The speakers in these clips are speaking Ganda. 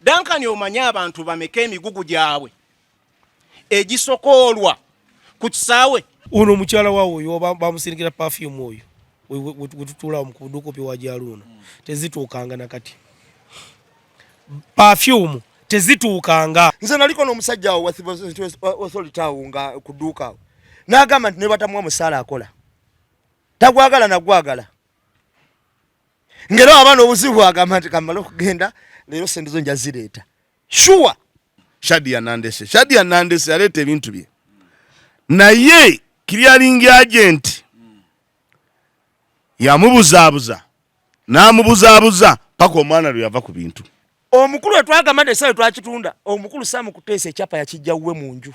Dankani omanya abantu bameka emigugu gyabwe egisokoolwa ku kisaawe. Uno mukyala waawe oyo bamusindikira perfume oyo wetutuulawo mu kuduuka pye wajaluuno tezituukanga nakati perfume tezituukanga. Nze naliko n'omusajja awo authority awo nga ku dduuka awo n'agamba nti ne batamuwa musaala akola tagwagala nagwagala ngero abaana obuzibu agamba nti kamala okugenda leero sente zo njazireeta sure. Shadia Nandese yaleeta ebintu bye naye clearing agent yamubuzaabuza n'amubuzaabuza paka omwana lwe yava ku bintu. Omukulu etwagamba nti esawe twakitunda omukulu Sam Kuteesa ekyapa yakijja wuwe mu nju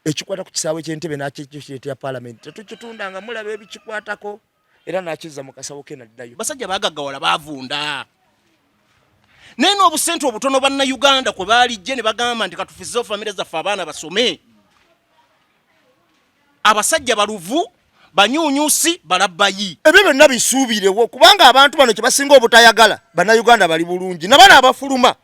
ekikwata ku kisaawe ky'entebe n'akyekyeta ya parliament tetukitunda nga mulaba ebikikwatako era n'akizza mu kasawo ke naddayo. Basajja baagaggawala baavunda naye n'obusente obutono bannayuganda kwe baalijje ne bagamba nti katufizeewo famire zaffe abaana basome. Abasajja baluvu banyuunyuusi balabbayi ebyo byonna bisuubirewo kubanga abantu bano kye basinga obutayagala bannayuganda bali bulungi n'abaana abafuluma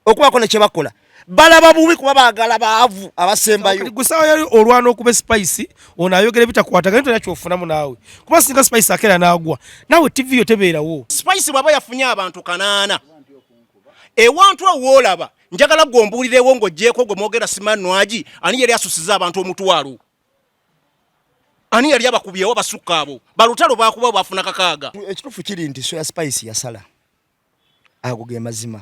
okubaako ne kye bakola balaba bubi kuba baagala baavu abasembayo. Gusawo yali olwana okuba spice ono ayogera bitakwataga nti nakyofunamu naawe kuba singa spice akera n'agwa naawe TV yo tebeerawo. Spice bw'aba yafunye abantu 8 ewantu awoolaba njagala gwombuulirewo ng'oggyeko gwe mwogera Simanwagi ani yali asusiza abantu omutwalo ani yali abakubyewo basukka abo balutalo bakuba bafuna kakaaga. Ekituufu kiri nti soya spice yasala ago ge mazima.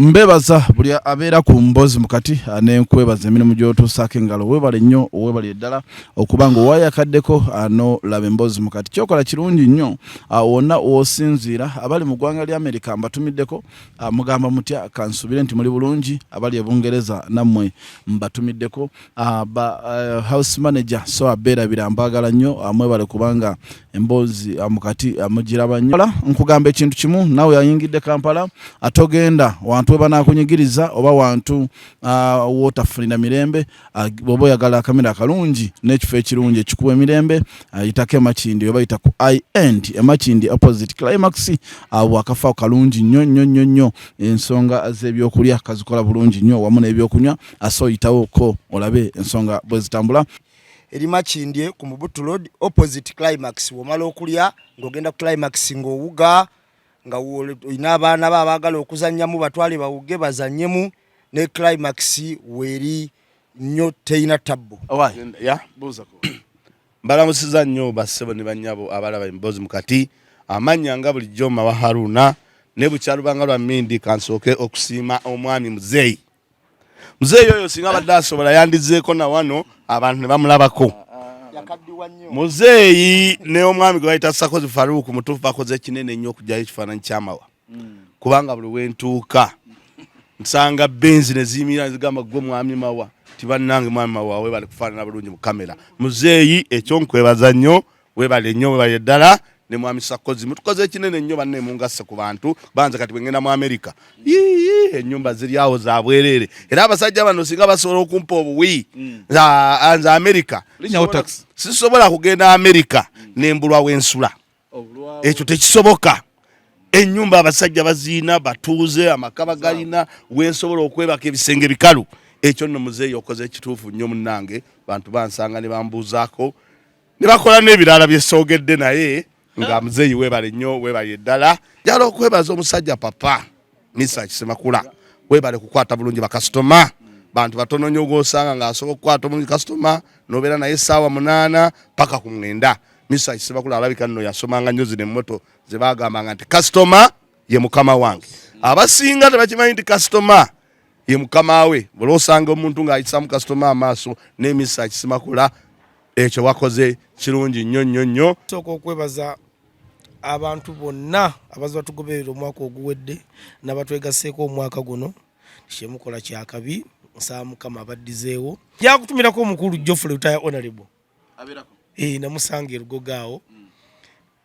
Mbebaza buli abeera ku Emboozi Mukati n'enkwebaza emirimu gy'otuusaako engalo weebale nnyo weebale eddala okuba nga owayakaddeko laba Emboozi Mukati kyokola kirungi nnyo wonna w'osinziira abali mu ggwanga lya Amerika mbatumiddeko mugamba mutya kansubire nti muli bulungi abali e Bungereza nammwe mbatumiddeko house manager so abeerabira mbagala nnyo mwebale kubanga Emboozi Mukati mugiraba nnyo. Nkugamba ekintu kimu naawe yayingidde Kampala atogenda wantu banakunyigiriza oba wantu wotafunira mirembe bwoba oyagala akamera akalungi n'ekifo ekirungi ekikuwa emirembe yitako emakindi oba yita ku I-end emakindi opposite climax wakafaawo kalungi nnyo ensonga z'ebyokulya kazikola bulungi nnyo wamu n'ebyokunywa so yitawoko olabe ensonga bwe zitambula. Eri Makindye ku Mubutu Road opposite climax womala okulya ng'ogenda ku climax ng'owuga nga ina abaana baagala okuzannyamu batwale bawuge bazannyemu ne climax weri nnyo teina tabbo. Ya buzako mbalamusiza nnyo bassebo ne bannyabo abalaba Emboozi Mukati amanya nga bulijjo mawa Haruna ne bukyalubanga lwa Mindi kansooke okusiima omwami Muzeeyi oyo singa badde asobola yandizeeko na wano abantu ne bamulabako. Muzeeyi ne omwami gwe bayita Sakozi Faruku mutuufu bakoze ekinene nnyo okujjayo ekifaananyi ky'amawa kubanga buli wentuuka nsanga benzi ne ziyimira zigamba gwe mwami mawa tibannange mwami mawa webale kufaanana bulungi mu kamera. Muzeeyi ekyo nkwebaza nnyo webale nnyo webale ddala ne mwami Sakozi mutukoze ekinene nnyo banne mungasse ku bantu banze kati bwengenda mu Amerika ennyumba ziri awo za bwereere era abasajja bano singa basobola okumpa obuwi nze Amerika sisobola kugenda Amerika nembulwa wensula ekyo tekisoboka. Ennyumba abasajja baziina batuuze amakaba galina wensobola okwebaka ebisenge bikalu ekyo nno Muzeeyi okoze ekituufu nnyo munnange bantu bansanga ne bambuuzaako ne bakola n'ebirala byesoogedde naye nga Muzeeyi webale nnyo webale eddala jala okwebaza omusajja papa Misa Kisemakula webale kukwata bulungi bakasitoma bantu batono nnyo gosanga ng'asobola okukwata bulungi kasitoma nobeera naye essaawa 8 paka ku 9. Misa Kisemakula alabika nno yasomanga nnyo zino emmoto ze baagambanga nti kasitoma ye mukama wange. Abasinga tebakimanyi nti kasitoma ye mukama we buli osanga omuntu ng'ayisamu kasitoma amaaso ne Misa Kisemakula ekyo wakoze kirungi nnyo. Sooka okwebaza abantu bonna abazi batugoberera omwaka oguwedde n'abatwegaseeko omwaka guno kyemukola kyakabi nsaba Mukama abaddizeewo yakutumirako omukulu Geoffrey Utaya Honorable namusanga erugoga awo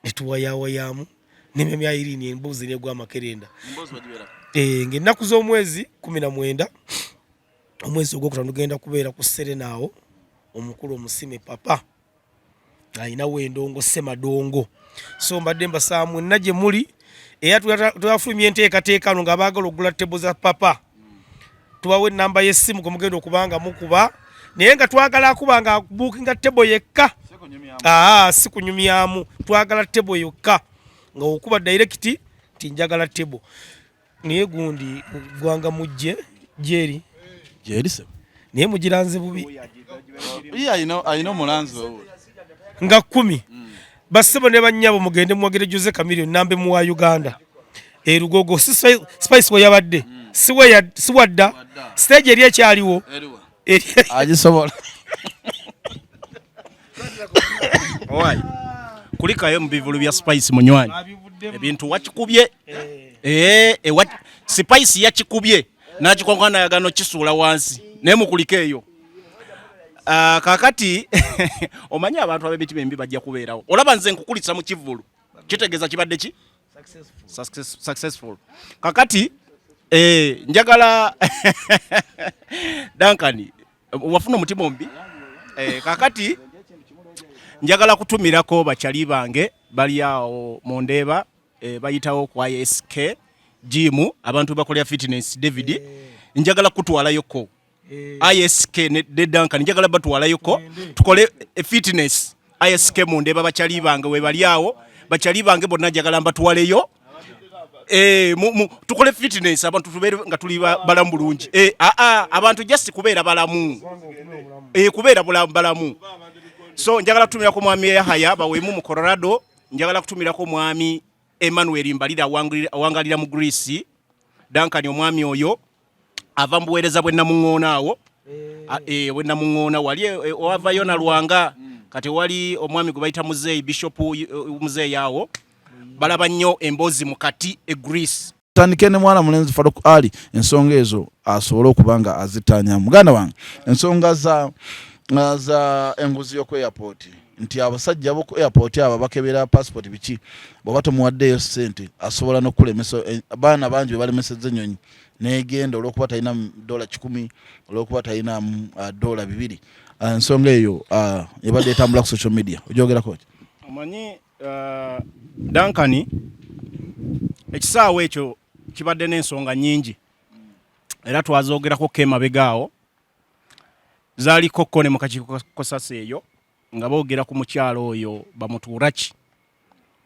netuwayawayaamu n'emyamya Irene Emboozi n'egwa Makerenda ng'ennaku z'omwezi 19 omwezi ogwokutaano tugenda kubeera ku Serenaawo omukulu omusime papa alina wendongo Semadongo. So mbadde mbasaba mwenna gye muli era twafulumya enteekateeka nga baagala okugula tebo za papa tubawe ennamba y'essimu gwe mugenda okubanga mukuba naye nga twagala akuba nga buukinga tebo yekka si kunyumyamu twagala tebo yokka nga okuba direct ti njagala tebo naye gundi gwanga mujje jeri se naye mugiranze bubi ayina omulanzi nga 10 basebo ne bannyabo mugende mwogere Jose Chameleone nambe mu wa Uganda erugogo spice we yabadde siwadda stage eri ekyaliwo agisobola owai kulikayo mu bivulu bya spice munywanyi ebintu wakikubye spice yakikubye nakikonkana yagano kisuula wansi naye mukulika eyo kakati omanyi abantu ab'emitima embi bajja kubeerawo olaba nze nkukulisa mu kivulu kitegeeza kibadde ki successful kakati njagala Duncan wafuna omutima ombi kakati njagala kutumirako bakyali bange bali awo mu Ndeeba bayitawo ku ISK gym abantu bakolera fitness David njagala kutwalayoko ISK ne Duncan njagala batwalayoko tukole fitness ISK mu Ndeeba bakyali bange we bali awo bakyali bange bonna njagala mbatwaleyo tukole fitness abantu tubeere nga tuli balamu bulungi abantu just kubeera balamu kubeera balamu. So njagala kutumira ko mwami Yahaya bawemu mu Colorado njagala kutumira ko mwami Emmanuel Mbalira awangalira mu Greece Duncan omwami oyo ava mbuweereza bwe namuŋŋoona awo bwe namuŋŋoona wali owavayo na Lwanga kati wali omwami gwe bayita muzeeyi Bishop muzeeyi awo balaba nnyo Emboozi Mukati Greece tandike ne mwana mulenzi Farouk Ali ensonga ezo asobole okubanga azitanya muganda wange ensonga za enguzi yo ku airport nti abasajja bo ku airport aba bakebera passport biki bwe batomuwaddeyo ssente asobola n'okulemesa baana bangi balemesezza ennyonyi negenda olw'okuba talina $10 olw'okuba talina $2 ensonga eyo ebadde etambula ku social media ogyogerako ki omanyi Duncan ekisaawe ekyo kibadde n'ensonga nnyingi era twazoogerako kemabegaawo zaaliko ne mu kakiiko kosasa eyo nga boogera ku mukyalo oyo bamutuuraki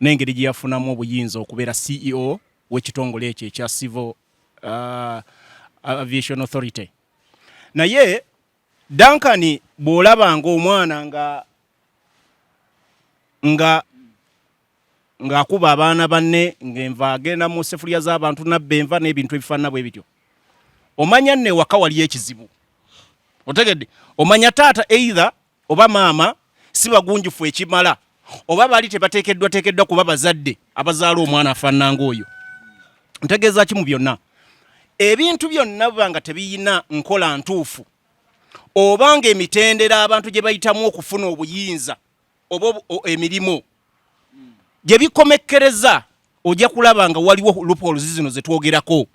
n'engeri gye yafunamu obuyinza okubeera CEO w'ekitongole ekyo ekya Civil Aviation Authority. Naye Duncan bw'olabanga omwana ng'akuba abaana banne ng'enva agenda mu sefuliya z'abantu nabba enva n'ebintu ebifaanana bwe bityo omanya nne waka waliyo ekizibu otegedde omanya taata either oba maama si bagunjufu ekimala oba bali tebateekeddwa kuba bazadde abazaala omwana afaanana ng'oyo ntegeeza ki mu byonna ebintu byonna banga tebiyina nkola ntuufu obanga emitendera abantu gye bayitamu okufuna obuyinza oba emirimu gye bikomekkereza ojja kulaba nga waliwo loopholes zino ze twogerako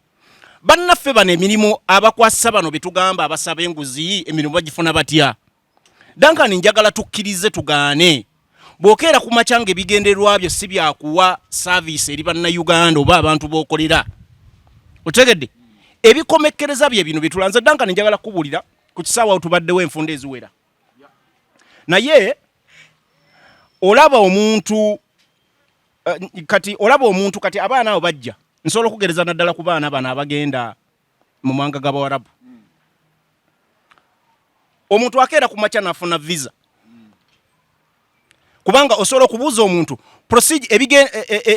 bannaffe bano emirimu abakwasa bano betugamba abasaba enguzi emirimu bagifuna batya Duncan njagala tukkirize tugaane bw'okeera ku makyanga ebigendererwa byo si byakuwa service eri bannayuganda oba abantu b'okolera otegedde ebikomekkereza bye bino bitulanze Duncan njagala kubuulira ku kisaawa tubaddewo enfunda eziwera naye olaba omuntu kati abaana abo bajja nsobola okugereza naddala ku baana bano abagenda mu mawanga g'Abawarabu omuntu akeera ku makya n'afuna visa kubanga osobola okubuuza omuntu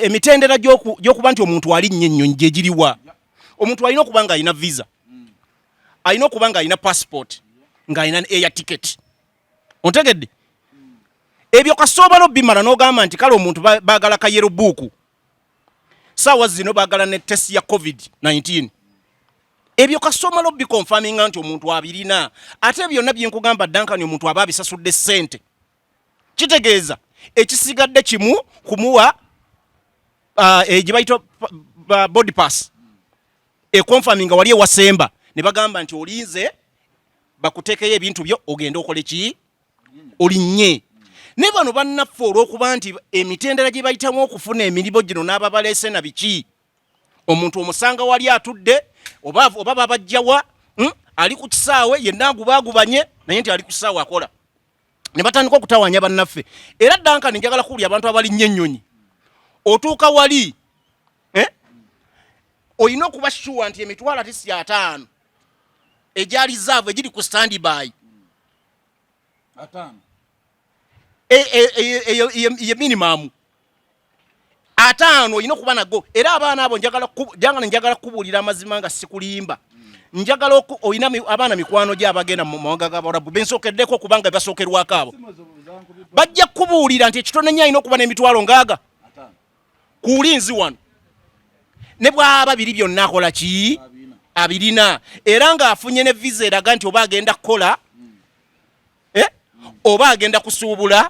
emitendera gy'okuba nti omuntu alinnye ennyonyi gye giriwa omuntu alina okuba nga alina visa alina okuba nga alina passport ng'alina air ticket ontegedde ebyo kasobola obimala n'ogamba nti kale omuntu baagala kayero buuku saawa zino baagala ne test ya COVID-19 ebyo kasobola obikonfaminga nti omuntu abirina ate byonna byenkugamba Duncan omuntu aba abisasudde ssente kitegeeza ekisigadde kimu kumuwa gye bayita body pass ekonfaminga wali ewasemba ne bagamba nti olinze bakuteekeyo ebintu byo ogenda okole ki olinnye ne bano bannaffe olw'okuba nti emitendera gye bayitamu okufuna emirimu gino n'ababaleese na biki omuntu omusanga wali atudde oba babajjawa ali ku kisaawe yenna agubaagubanye naye nti ali ku kisaawe akola ne batandika okutawanya bannaffe era Duncan njagala kuwulya abantu abalinnye ennyonyi otuuka wali olina okuba sure nti emitwalo ati si 5 egya reserve egiri ku standby ye minimum 5 olina okuba nago era abaana abo njagala kubuulira amazima nga sikulimba njagala olina abaana mikwano gye abagenda mu mawanga g'Abarabu bensookeddeko kubanga basookerwako abo bajja kubuulira nti ekitone nnyo alina okuba n'emitwalo ngaaga kuulinzi wano ne bw'aba biri byonna akola ki abirina era ng'afunye ne visa eraga nti oba agenda kukola oba agenda kusuubula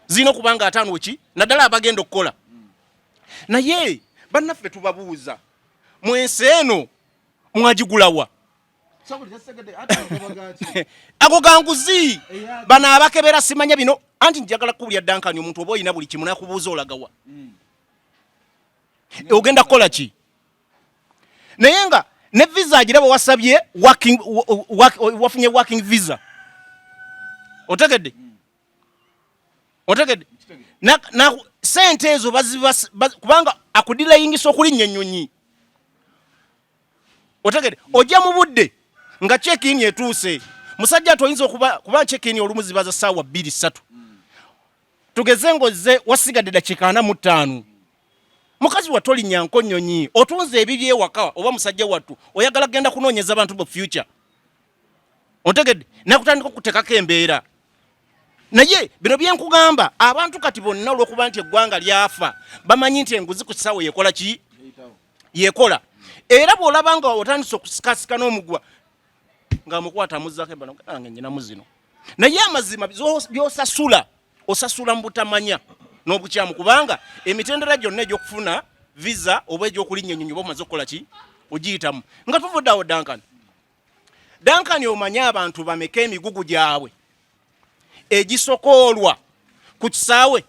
zirina okuba nga 5 ki naddala abagenda okukola naye bannaffe tubabuuza mu ensi eno mwagigulawa ako ganguzi bano abakebera simanya bino anti njagala kuwulya Duncan omuntu oba olina buli kimu nakubuuza olagawa ogenda kukola ki naye nga ne visa agiraba wasabye wafunye working visa otegedde na sente ezo kubanga akudilayingisa okulinnya ennyonyi otegedde ojja mu budde nga check-in etuuse musajja atoyinza kuba check-in olumu zibaza ssaawa 2-3 tugeze ngoze wasigadde dakiika 45 mukazi wattu olinnya nko nnyonyi otunze ebiri ewaka oba musajja wattu oyagala genda kunoonyeza abantu bo future otegedde nakutandika okutekako embeera naye bino byenkugamba abantu kati bonna olw'okuba nti eggwanga lyafa bamanyi nti enguzi ku kisaawe yekola ki yekola era bw'olaba nga otandise okusikasika n'omugwa nga mukwata muzzako embano nange nyinamu zino naye amazima by'osasula osasula mu butamanya n'obukyamu kubanga emitendera gyonna egy'okufuna visa oba egy'okulinnya ennyonyi oba omaze okukola ki ogiyitamu nga tuvuddeawo Duncan omanyi abantu bameka emigugu gyabwe egisokoolwa ku kisaawe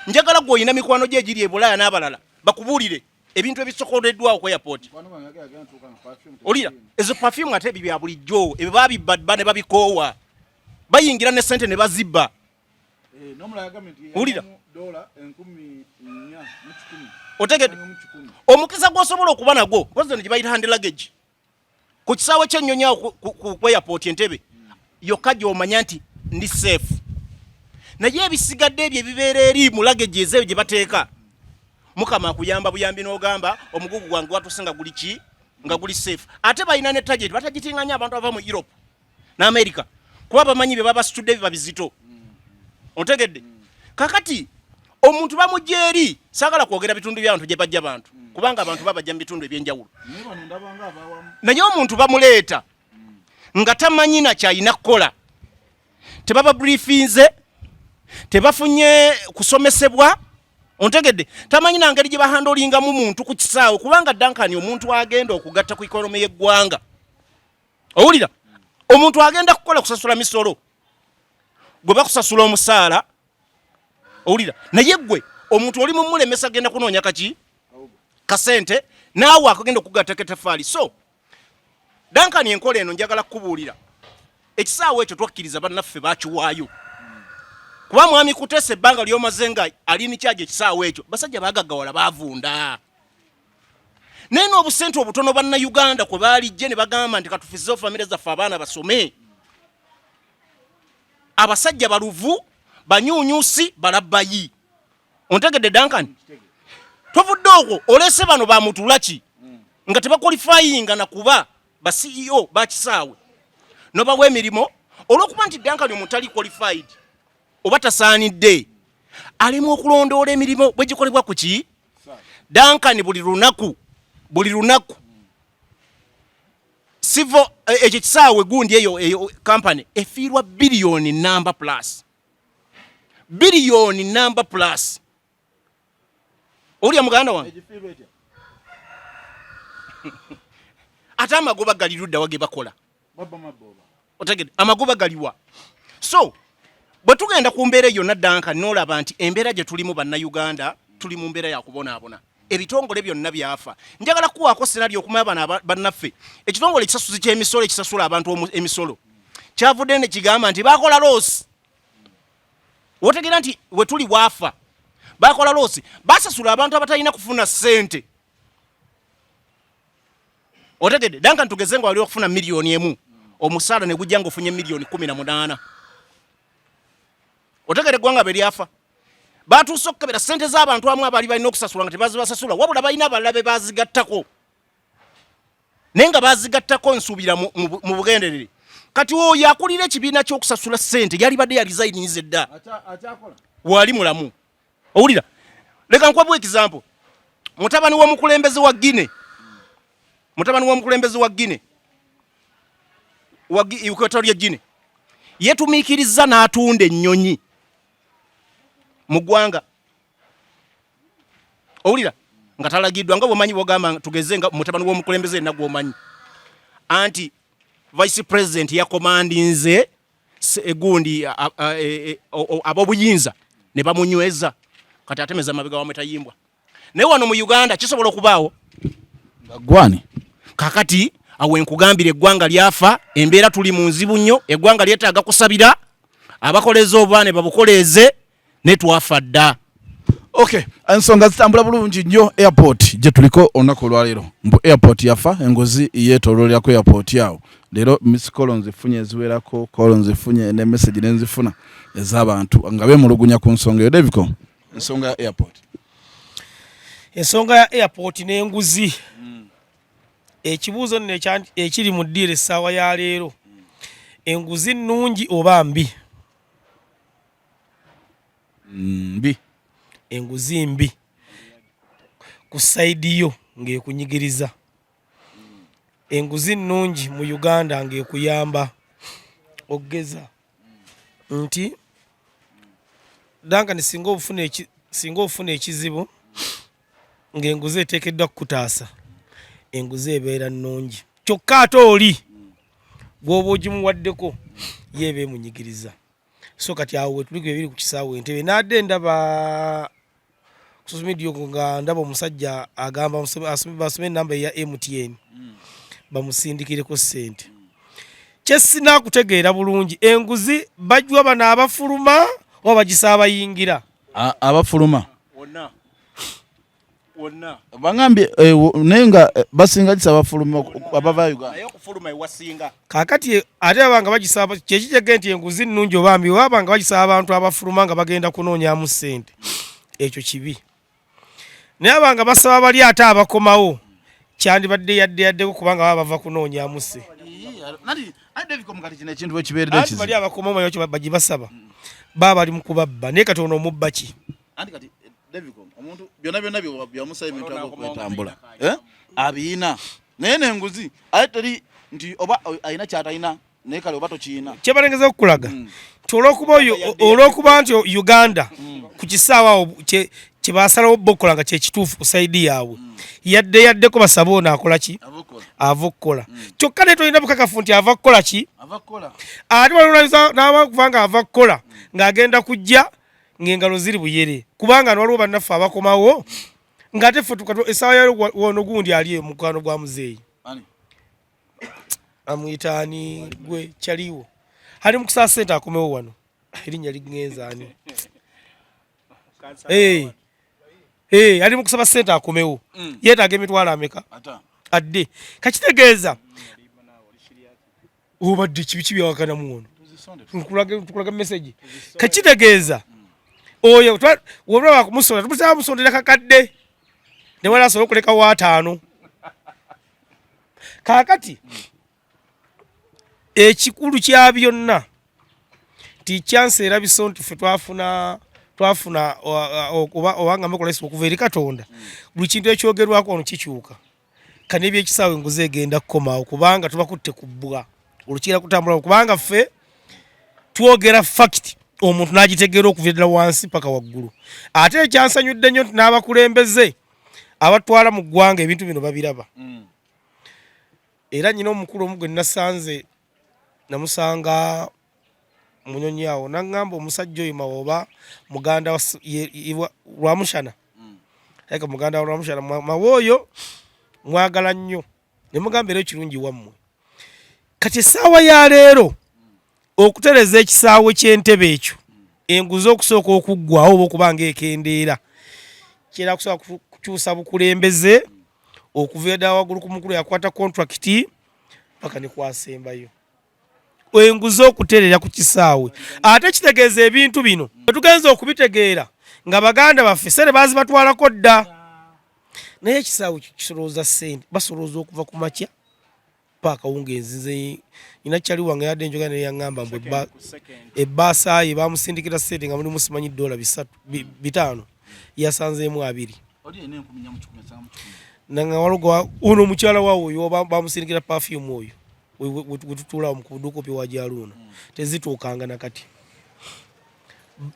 njagala gwe olina mikwano gye egiri e Bulaaya n'abalala bakubuulire ebintu ebisokooleddwawo ku airport olira ezo perfume ate ebyo bya bulijjo ebyo babibba ne babikoowa bayingira ne sente ne bazibba olira otegedde omukisa gw'osobola okuba nagwo gye bayita hand luggage ku kisaawe ky'ennyonyi awo ku airport Entebbe yokka gy'omanya nti ndi safe naye ebisigadde ebyo ebibeera eri mu luggage ezo gye bateeka mukama akuyamba buyambi n'ogamba omugugu gwange watuse nga guli ki nga guli safe ate balina ne target batagitinganya abantu ava mu Europe n'America kuba bamanyi bye babasitudde biba bizito otegedde kakati omuntu bamujja eri saagala kwogera bitundu by'abantu gye bajja abantu kubanga abantu babajja mu bitundu ebyenjawulo naye omuntu bamuleeta nga tamanyi na kyayina kukola tebaba briefinze tebafunye kusomesebwa ontegedde tamanyi na ngeri gye bahandolingamu muntu ku kisaawe kubanga Duncan omuntu agenda okugatta ku ikonomi y'eggwanga owulira omuntu agenda kukola kusasula misolo gwe bakusasula omusaala owulira naye gwe omuntu oli mu mulemesa agenda kunoonya kaki kasente naawe akagenda okugatta ketafaali so Duncan enkola eno njagala kukubuulira ekisaawe ekyo twakkiriza bannaffe bakiwaayo kuba mwami Kuteesa ebbanga ly'omaze nga alini kyaje ekisaawe ekyo basajja bagaggawala baavunda naye n'obusente obutono bannayuganda kwe baalijje ne bagamba nti katufizeewo famire zaffe abaana basome abasajja baluvu banyuunyuusi balabbayi ontegedde Duncan tovudde okwo oleese bano bamutulaki nga tebakwalifayinga na kuba ba CEO bakisaawe nobawa emirimu olw'okuba nti Duncan omuntu ali qualified oba tasaanidde alimu okulondoola emirimu bwe gikolebwa ku ki Duncan buli lunaku civil ekyo kisaawe gundi eyo company efiirwa billion number plus olya muganda wange ate amagoba gali ludda wage bakola otegedde amagoba galiwa so bwe tugenda ku mbeera eyo naddanka n'olaba nti embeera gye tulimu bannayuganda tuli mu mbeera ya kubonaabona ebitongole byonna byafa njagala kuwaako senario okumanya bano bannaffe ekitongole ekisasuzi ky'emisolo ekisasula abantu emisolo kyavudde ne kigamba nti bakola loosi otegeera nti we tuli bwafa bakola loosi basasula abantu abatalina kufuna ssente otegedde danka ntugeze nga wali okufuna miliyoni emu omusaala ne gujja ng'ofunye miliyoni 18 otegedde eggwanga be lyafa batuuse okukebera ssente z'abantu amu abaali balina okusasula nga tebazibasasula wabula balina abalala be bazigattako naye nga bazigattako nsuubira mu bugenderere kati oyo akulira ekibiina ky'okusasula ssente yali badde yalizayinize dda wali mulamu owulira leka nkwabwa ekizampo mutabani w'omukulembeze wa Guinea wa Equatorial Guinea yetumiikiriza n'atunda ennyonyi mu ggwanga owulira nga talagiddwa nga bwomanyi bwogamba tugeze nga mutabani w'omukulembeze yenna gw'omanyi anti vice president yakomandinze egundi ab'obuyinza ne bamunyweza kati atemeza mabega wa metayimbwa naye wano mu Uganda kisobola okubaawo gwani kakati awo enkugambira eggwanga lyafa embeera tuli mu nzibu nnyo eggwanga lyetaaga kusabira abakoleza obwane babukoleze ne twafa dda okay ensonga zitambula bulungi nnyo airport gye tuliko olunaku olwaleero mbu airport yafa engozi yeetooloolera airport yawo leero miss call nzifunye eziwerako call nzifunye ne message nenzifuna ez'abantu nga beemulugunya ku nsonga eyo Davico ensonga ya airport n'enguzi ekibuuzo nno ekiri mu ddiiro essaawa ya leero enguzi nnungi oba mbi enguzi mbi ku sayidi yo ng'ekunyigiriza enguzi nnungi mu Uganda ng'ekuyamba okugeza nti danka singa ofuna ekizibu ng'enguzi eteekeddwa kukutaasa enguzi ebeera nnungi kyokka ate oli bw'oba ogimuwaddeko yeeba emunyigiriza so kati awo wetuliko ebiri ku kisaawe Entebbe nadde ndaba social media nga ndaba omusajja agamba basome enamba eya MTN bamusindikireko ssente kyesina kutegeera bulungi enguzi bajwa bano abafuluma oba bagisa abayingira abafuluma wonna bangambye naye nga basinga gisa abafuluma abava Uganda naye okufuluma ewasinga kakati ate abanga bagisaba kyekitege nti enguzi nnungi obambi wabanga bagisaba abantu abafuluma nga bagenda kunoonyamu ssente ekyo kibi naye abanga basaba bali ate abakomawo kyandibadde yaddeko kubanga baba bava kunoonyamu sse bali abakomawo manyi kyo bagibasaba baba bali mu kubabba naye kati ono omubba ki omuntu byonna byamusaye ebintu agokwetambula abiina naye n'enguzi ate teri nti oba alina kyatalina naye kale oba tokiina kyebalengeza okukulaga nti olw'okuba nti Uganda ku kisaawa kyebasalawo bokkola nga kyekituufu ku sayidi yaabwe yaddeko basaba ono akola ki ava okukola kyokka naye tolina bukakafu nti ava kukola ki ate walolaiza n'abakuva nga ava kukola ng'agenda kujja ng'engalo ziri buyere kubanga waliwo bannaffe abakomawo ng'ate ffe essaawa ya wono gundi ali mukwano gwa muzeeyi amwitaani gwe kyaliwo ali mu kusaba ssente akomewo wano erinnya ligenza ani ali mu kusaba ssente akomewo yeetaaga emitwalo ameka adde kakitegeeza obadde kibi byawakanamu ono tukulaga message kakitegeeza oyo wabula wakumusonda tumusaba musondera kakadde ne wala asobola okuleka wa5 kaakati ekikulu kya byonna tikyansi era biso nti ffe twafuna obanga mukolesa okuva eri Katonda buli kintu ekyogerwako ono kikyuka kane ebyekisaawe enguzi egenda kukomawo kubanga tubakutte ku bbwa olukiira kutambula kubanga ffe twogera fact omuntu n'agitegeera okuva ddala wansi paka waggulu ate ekyansanyudde nnyo nti n'abakulembeze abatwala mu ggwanga ebintu bino babiraba era nnyina omukulu omu gwe nasanze namusanga munyonyi awo nangamba omusajja oyo mawoba muganda lwamushana eka muganda wa lwamushana mawoyo mwagala nnyo ne mugamba era ekirungi wammwe kati essaawa ya leero okutereza ekisaawe ky'entebe ekyo enguzi okusooka okuggwawo oba okubanga ekendeera kyera kusooka kukyusa bukulembeze okuva edda waggulu ku mukulu yakwata kontrakiti paka ne kwasembayo enguzi okuterera ku kisaawe ate kitegeeza ebintu bino tugenza okubitegeera nga baganda baffe sere bazi batwalako dda naye ekisaawe kisolooza ssente basolooza okuva ku makya paka wungenzi nze ina kyali wange yadde enjoga naye yaŋŋamba mbwe ebbaasa ye bamusindikira ssente nga mulimu simanyi $5 yasanzeemu 2 nanga walogo uno mukyala waawo oyo bamusindikira perfume oyo wetutuulawo mu kuduukopi wa Jaluuna tezituukanga nakati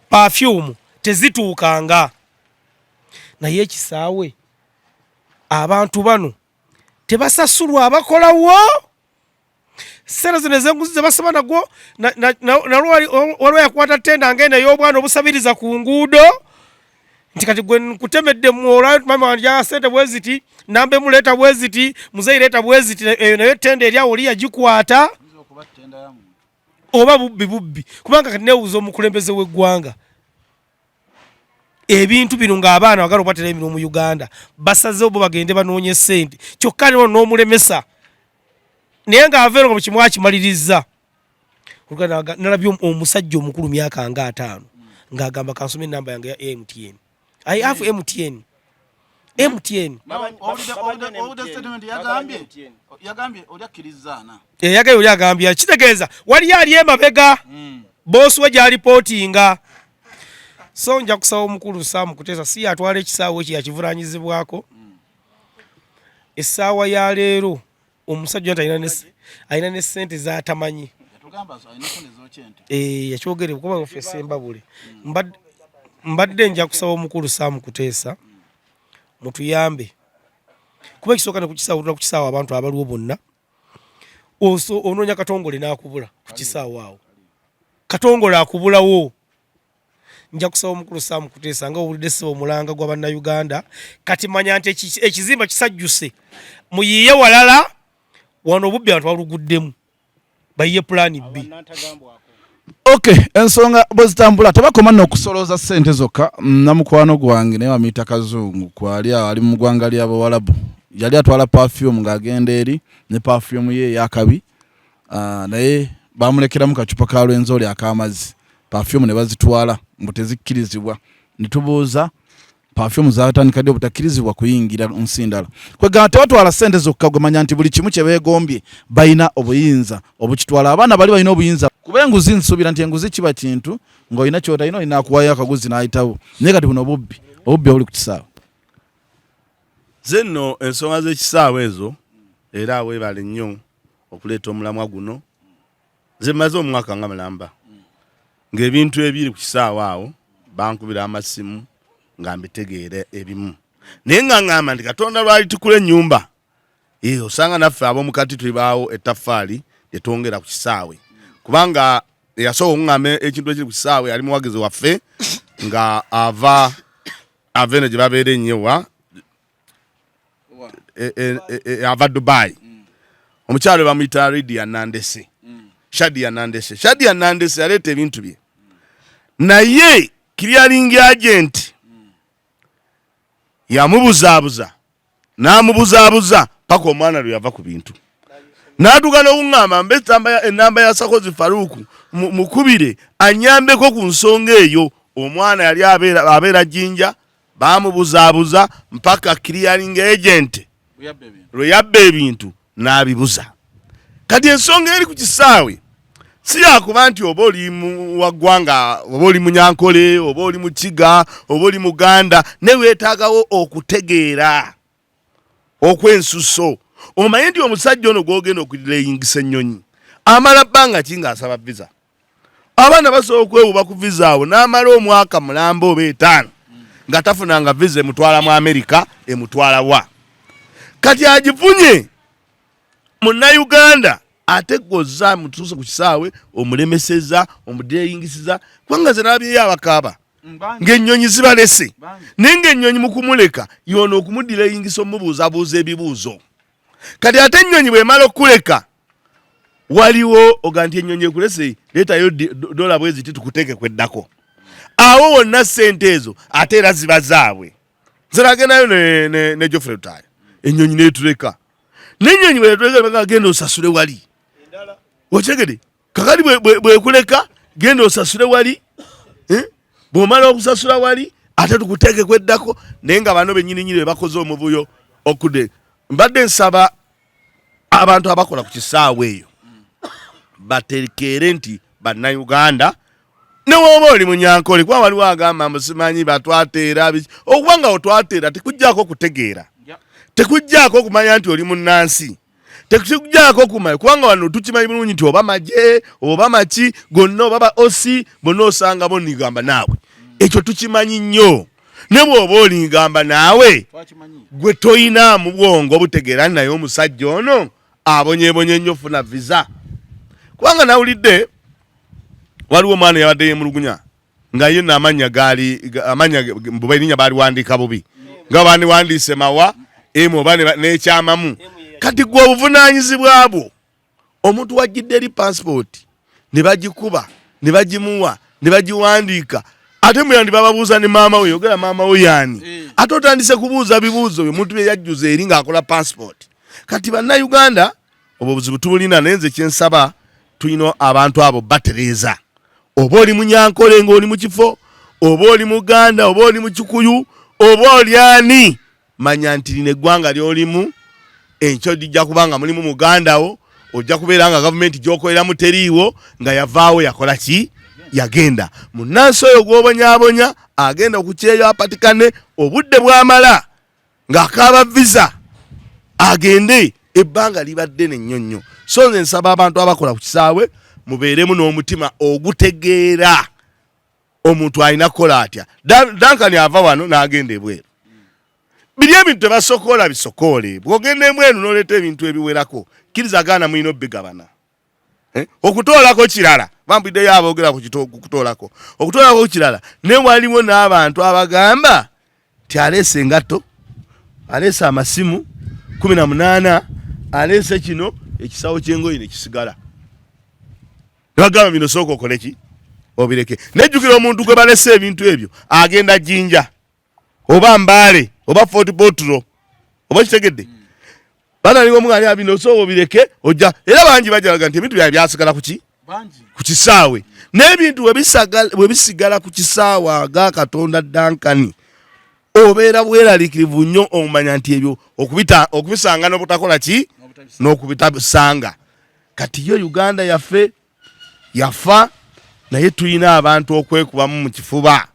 perfume tezituukanga naye ekisaawe abantu bano tebasasulwa abakolawo sera zino ezenguzi zebasaba nagwo waliwo yakwata tenda ngenda y'obwana obusabiriza ku nguudo nti kati gwe nkutemedde mwola mama wange sente bweziti nambe muleeta bweziti muzeyi leeta bweziti eyo nayo tenda eri awo oli yagikwata oba bubbi kubanga kati neewuza omukulembeze w'eggwanga ebintu bino ng'abaana bagala okwatira emirimu mu Uganda basazeewo bo bagende banoonye ssente kyokka n'omulemesa naye ng'aveero nga mukimu akimaliriza nalabye omusajja omukulu myaka nga 5 ng'agamba kansome enamba yange ya MTN I have MTN. Yagambye oli agambye kitegeeza wali ali emabega bosi we gy'alipootinga so nja kusaba omukulu Sam Kuteesa si atwala ekisaawe ekyo yakivunanyizibwako essaawa ya leero omusajja alina ne ssente z'atamanyi yakyogere kuba nga ffe Mbabule mbadde nja kusaba omukulu Sam Kuteesa mutuyambe kuba ekisooka ne ku kisaawe abantu abaliwo bonna onoonya katongole n'akubula ku kisaawe awo katongole akubulawo nja kusaba omukulu Sam Kuteesa nga owulidde ssebo omulanga gwa bannayuganda kati manya nti ekizimba kisajjuse muyiye walala wano obubbi abantu baluguddemu bayiye pulaani B. Okay, ensonga bwezitambula tebakoma n'okusolooza ssente zokka namukwano gwange naye bamuyita Kazungu kwali ali mu ggwanga ly'Abawarabu yali atwala perfume ng'agenda eri ne perfume ye yakabi naye bamulekeramu kacupa ka lwenzoli ak'amazzi perfume ne bazitwala mbu tezikkirizibwa ne tubuuza perfume zatandika ddi obutakkirizibwa kuyingira nsi ndala kwegamba tebatwala ssente zokka gwemanya nti buli kimu kye beegombye balina obuyinza obukitwala abaana bali balina obuyinza kuba enguzi nsuubira nti enguzi kiba kintu ng'olina ky'otalina olina akuwaayo akaguzi n'ayitawo naye kati buno obubbi obuli ku kisaawe ze nno ensonga z'ekisaawe ezo era weebale nnyo okuleeta omulamwa guno ze mmaze omwaka nga mulamba ng'ebintu ebiri ku kisaawe awo bankubira amasimu nga mbitegeere ebimu naye nga ŋŋamba nti Katonda lwali tukula ennyumba osanga naffe ab'omukati tulibaawo ettaffaali lye twongera ku kisaawe kubanga eyasooka okuŋŋamba ekintu ekiri ku kisaawe yali muwagizi waffe nga ava eno gye babeera ennyowa ava Dubai omukyalo bamuyita Shadia Nandese yaleeta ebintu bye naye clearing agent yamubuzaabuza n'amubuzaabuza paka omwana lwe yava ku bintu n'atuuka n'okuŋŋamba mbe ennamba ya Sakozi Faruku mukubire anyambeko ku nsonga eyo omwana yali abeera Jinja baamubuzaabuza mpaka clearing agent lwe yabba ebintu n'abibuza kati ensonga eri ku kisaawe si yakuba nti oba oli wa ggwanga oba oli Munyankole oba oli Mukiga oba oli Muganda ne weetaagawo okutegeera okwensuso omanyi nti omusajja ono gw'ogenda okulayingisa ennyonyi amala bbanga ki ng'asaba visa abaana basobola okwewuba ku visa awo n'amala omwaka mulamba oba 5 nga tafunanga visa emutwala mu Amerika emutwala wa kati agifunye Munnayuganda ate gozza mutuuse ku kisaawe omulemeseza omudeyingisiza kubanga ze nabyeyo abakaaba ng'ennyonyi zibalese naye ng'ennyonyi mu kumuleka yoona okumudireyingisa omubuuzabuuza ebibuuzo kati ate ennyonyi bw'emala okuleka waliwo oga nti ennyonyi ekulese leetayo dola bwe ziti tukuteeke kweddako awo wonna ssente ezo ate era ziba zaabwe nze nagendayo ne Geoffrey Rutaaya ennyonyi neetuleka n'ennyonyi bwetuleka genda osasule wali okyegede kakati bwekuleka genda osasule wali bw'omala okusasula wali ate tukuteeke kweddako naye nga bano bennyininyini be bakoze omuvuyo okude mbadde nsaba abantu abakola ku kisaawe eyo batekeere nti bannayuganda ne woba oli munyankole kuba waliwo agamba musimanyi batwateera okubanga otwateera tekuggyako kutegeera tekuggyako okumanya nti oli munnansi tekuggyako kumanya kubanga wano tukimanyi bulungi nti oba magye oba maki gonna oba ba osi bonna osanga bonigamba naawe ekyo tukimanyi nnyo ne bw'oba olingamba naawe gwe toyina mu bwongo obutegeera naye omusajja ono abonyebonye nnyo funa visa kubanga nawulidde waliwo omwana yabadde yemulugunya nga ye amanya mbuba erinnya baaliwandiika bubi nga bandiwandiise mawa emu oba n'ekyamamu kati gwe obuvunaanyizibwa bwo omuntu wajjidde eri passport ne bagikuba ne bagimuwa ne bagiwandiika ate muyandi bababuuza ne maama we yogera maama we yaani ate otandise kubuuza bibuuzo bye muntu bye yajjuza eri ng'akola passport kati bannayuganda obwo obuzibu tubulina naye nze kyensaba tulina abantu abo batereeza oba oli munyankole ng'oli mu kifo oba oli muganda oba oli mu kikuyu oba oli ani manya nti lino eggwanga ly'olimu enkyo lijja kubanga mulimu muganda wo ojja kubeera nga gavumenti gy'okoleramu teriiwo nga yavaawo yakola ki yagenda munnansi oyo gw'obonyaabonya agenda okukyeyo apatikane obudde bw'amala ng'akaaba visa agende ebbanga libadde nennyonnyo so nze nsaba abantu abakola ku kisaawe mubeeremu n'omutima ogutegeera omuntu alina kukola atya dankani ava wano n'agenda ebweru biri ebintu tebasokoola bisokoole bw'ogenda ebweru n'oleeta ebintu ebiwerako kkiriza gaana mulina obbigabana okutoolako kirala bampiddeyo aboogera ku kutoolako okutoolako kirala ne waliwo n'abantu abagamba ti aleese engatto aleese amasimu 18 aleese kino ekisawo ky'engoye ne kisigala nebagamba bino sooka okole ki obireke nejjukira omuntu gwe balese ebintu ebyo agenda Jinja oba Mbale oba Fort Portal oba kitegedde banaliwo omwana abino sooka obireke ojja era bangi bajalaga nti ebintu byasigala kuki ku kisaawe n'ebintu we bisigala ku kisaawe aga Katonda Dankani obeera bweraliikirivu nnyo omumanya nti ebyo okubisanga n'obutakola ki n'okubitasanga kati yo Uganda yaffe yafa naye tulina abantu okwekubamu mu kifuba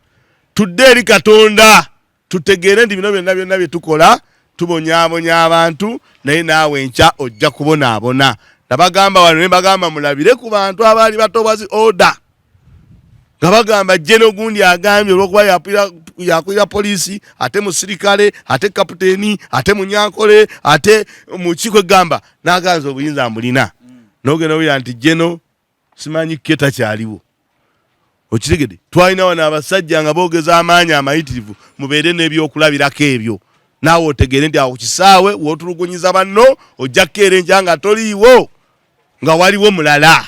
tudde eri Katonda tutegeere nti bino byonna bye tukola tubonyaabonya abantu naye naawe enkya ojja kubonaabona nabagamba wano ne bagamba mulabire ku bantu abaali batobazi oda nga bagamba jeno gundi agambye olwokuba yakulira polisi ate musirikale ate kapiteeni ate munyankole ate mukiiko egamba n'aganza obuyinza mbulina n'ogenda wira nti jeno simanyi keta kyaliwo okitegede twalina wano abasajja nga boogeza amaanyi amayitirivu mubeere n'ebyokulabirako ebyo naawe otegeere nti awo kisaawe wootulugunyiza banno ojja kukeera enkya nga toliiwo nga waliwo mulala